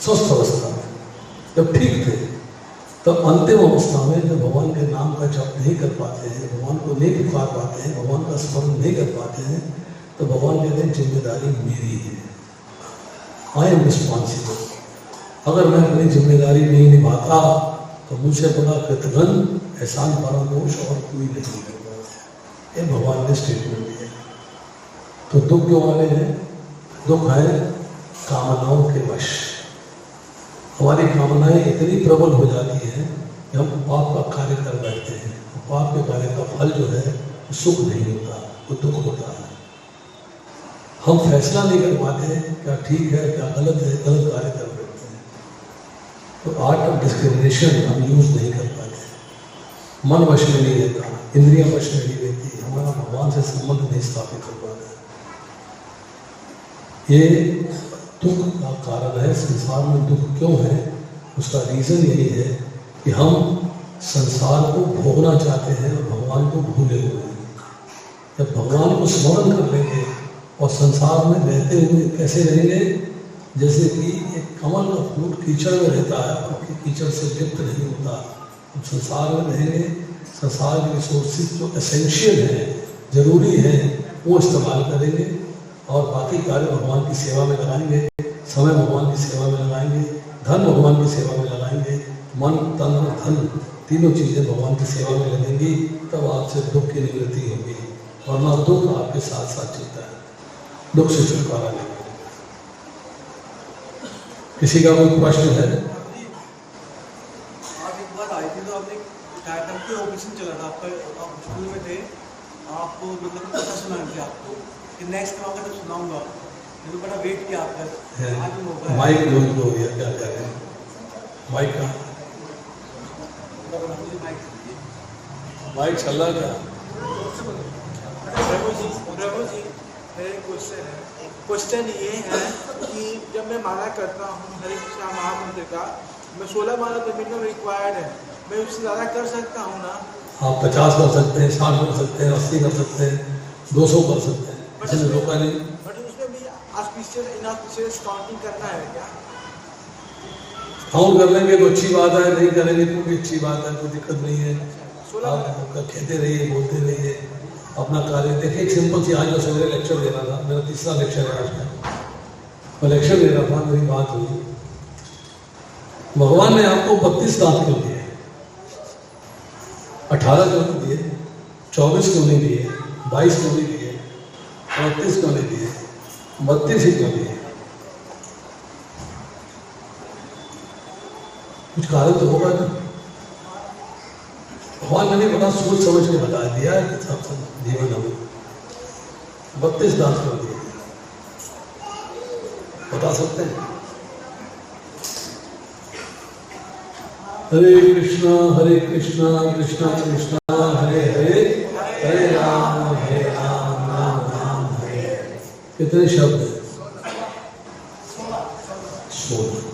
स्वस्थ अवस्था में जब ठीक थे, तब अंतिम अवस्था में जब भगवान के नाम का जप नहीं कर पाते हैं, भगवान को नहीं पुकार पाते हैं, भगवान का स्मरण नहीं कर पाते हैं, तो भगवान कहते हैं जिम्मेदारी मेरी है, आई एम रिस्पॉन्सिबल। अगर मैं अपनी जिम्मेदारी नहीं निभाता तो मुझे बड़ा कृतघ्न एहसान फरामोश और कोई नहीं करता। ये भगवान ने स्टेटमेंट दिया। तो दुख क्यों आने हैं? दुख है कामनाओं के वश। हमारी कामनाएं इतनी प्रबल हो जाती हैं कि हम पाप का कार्य कर बैठते हैं। पाप के कार्य का फल जो है सुख नहीं होता, वो दुख होता है। हम फैसला नहीं कर पाते क्या ठीक है क्या गलत है, गलत कार्य कर बैठते हैं। तो आर्ट ऑफ डिस्क्रिमिनेशन हम यूज नहीं कर पाते, मन वश में नहीं रहता, इंद्रियां वश में नहीं रहती, हमारा भगवान से संबंध नहीं स्थापित हो पाता। ये दुख का कारण है। संसार में दुख क्यों है? उसका रीजन यही है कि हम संसार को भोगना चाहते हैं और भगवान को भूले हुए हैं। जब भगवान को स्मरण कर लेंगे और संसार में रहते हुए कैसे रहेंगे? जैसे कि एक कमल का फूल कीचड़ में रहता है और कीचड़ से लिप्त नहीं होता। हम संसार में रहेंगे, संसार के रिसोर्सेज जो एसेंशियल है, जरूरी है, वो इस्तेमाल करेंगे और बाकी कार्य भगवान की सेवा में लगाएंगे। समय भगवान की सेवा में लगाएंगे, धन भगवान की सेवा में लगाएंगे, मन तन और धन तीनों चीज़ें भगवान की सेवा में लगेंगी। तब आपसे दुख की निवृत्ति होगी, वरना दुख आपके साथ साथ चलता है। दुख से छुटकारा लेंगे। किसी का कोई प्रश्न है? आप एक बार आए थे तो आपने टाइटल पे ऑपरेशन चला था आपका, आप स्कूल में थे, आपको मतलब पता सुना दिया आपको कि नेक्स्ट टाइम आकर सुनाऊंगा, मैंने बड़ा वेट किया आपका। आज मौका है। माइक लूज हो गया, क्या करें? माइक का माइक चल रहा क्या? प्रभु जी मेरे क्वेश्चन ये है कि जब मैं माला करता हूँ हरे कृष्णा महामंत्र का, मैं 16 माला तो मिनिमम रिक्वायर्ड है, मैं उससे ज़्यादा कर सकता हूँ ना? आप 50 कर सकते हैं, 60 कर सकते हैं, 80 कर सकते हैं, 200 कर सकते हैं, किसी ने रोका नहीं। बट उसमें भी ऑस्पिशियस इनऑस्पिशियस काउंटिंग करना है क्या? काउंट कर लेंगे तो अच्छी बात है, नहीं करेंगे तो भी अच्छी बात है, कोई दिक्कत नहीं है। आप कहते रहिए, बोलते रहिए, अपना कार्य देखिए। एक सिंपल सी, आज मैं सवेरे लेक्चर दे रहा था, मेरा तीसरा लेक्चर है आज का। मैं लेक्चर दे रहा था, मेरी बात हुई, भगवान ने आपको 32 दांत क्यों दिए? 18 क्यों नहीं दिए? 24 क्यों नहीं दिए? 22 क्यों नहीं दिए? 38 क्यों नहीं दिए? 32 ही क्यों दिए? कुछ कारण तो होगा ना। भगवान ने नहीं बड़ा सोच समझ के बता दिया कि सब जीवन हमें 32 दांत कर दिए। बता सकते हैं? हरे कृष्णा कृष्णा कृष्णा हरे हरे, हरे राम राम राम हरे। कितने शब्द हैं? 16।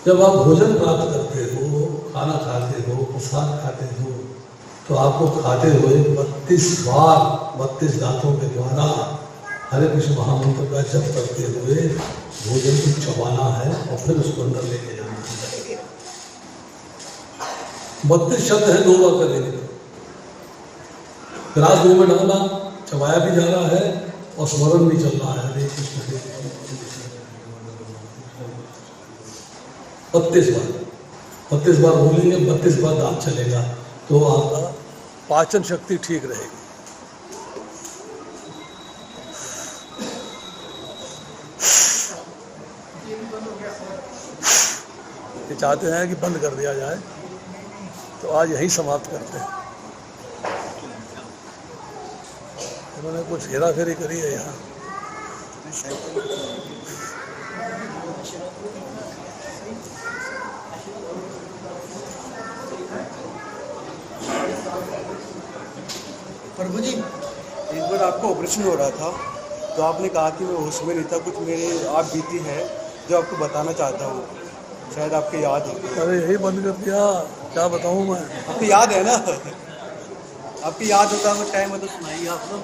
जब आप भोजन प्राप्त करते हो, खाना खाते हो, प्रसाद खाते हो, तो आपको खाते हुए 32 बार 32 दांतों के द्वारा हरे कृष्ण महामंत्र का जप करते हुए भोजन को चबाना है और फिर उसको अंदर लेके जाना है। 32 शब्द है, 2 बार करेंगे। ग्रास मुंह में डालना, चबाया भी जा रहा है और स्मरण भी चल रहा है, हरे कृष्ण हरे कृष्ण 32 बार। 32 बार बोलेंगे, 32 बार दांत चलेगा, तो आपका पाचन शक्ति ठीक रहेगी। ये चाहते हैं कि बंद कर दिया जाए, तो आज यही समाप्त करते हैं। इन्होंने कुछ हेरा फेरी करी है यहाँ। प्रभु जी, एक बार आपका ऑपरेशन हो रहा था तो आपने कहा कि मैं होश में नहीं था, कुछ मेरे आप बीती है जो आपको बताना चाहता हूँ, शायद आपको याद हो। अरे यही बंद कर दिया, क्या बताऊँ मैं? आपको याद है ना? आपको याद होता है टाइम है तो सुनाइए आप लोग।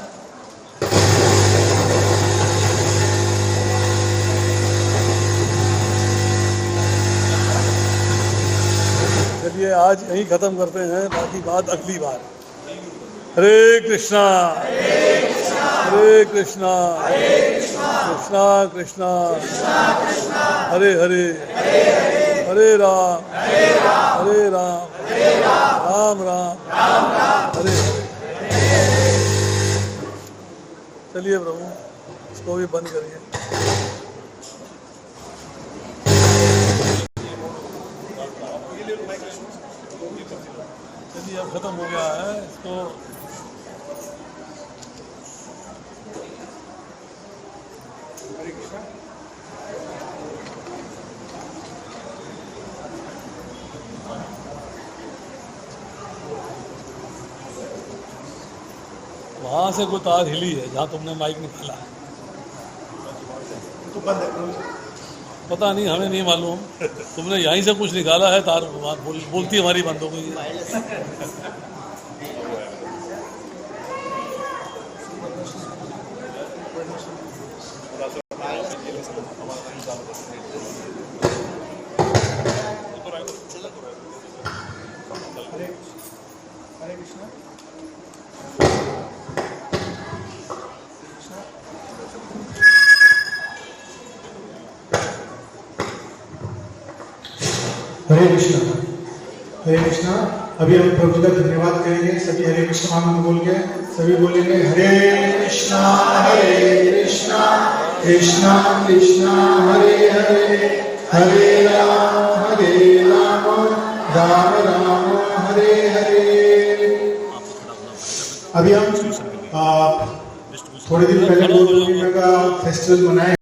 चलिए आज यही खत्म करते हैं, बाकी बात अगली बार। हरे कृष्णा कृष्णा कृष्णा हरे हरे, हरे राम राम राम हरे हरे। चलिए प्रभु, इसको भी बंद करिए। चलिए अब खत्म हो गया है इसको। वहां से कोई तार हिली है जहाँ तुमने माइक निकाला है, तो बंद है। पता नहीं, हमें नहीं मालूम। तुमने यहीं से कुछ निकाला है, तार बोलती हमारी बंद हो गई है। हरे कृष्णा। हरे कृष्णा हरे कृष्णा। अभी हम प्रभु का धन्यवाद करेंगे, सभी हरे कृष्ण महामंत्र बोल के सभी बोलेंगे हरे कृष्णा कृष्णा कृष्णा हरे हरे, हरे राम राम राम हरे हरे। अभी हम थोड़े दिन पहले गोकुल का फेस्टिवल मनाए।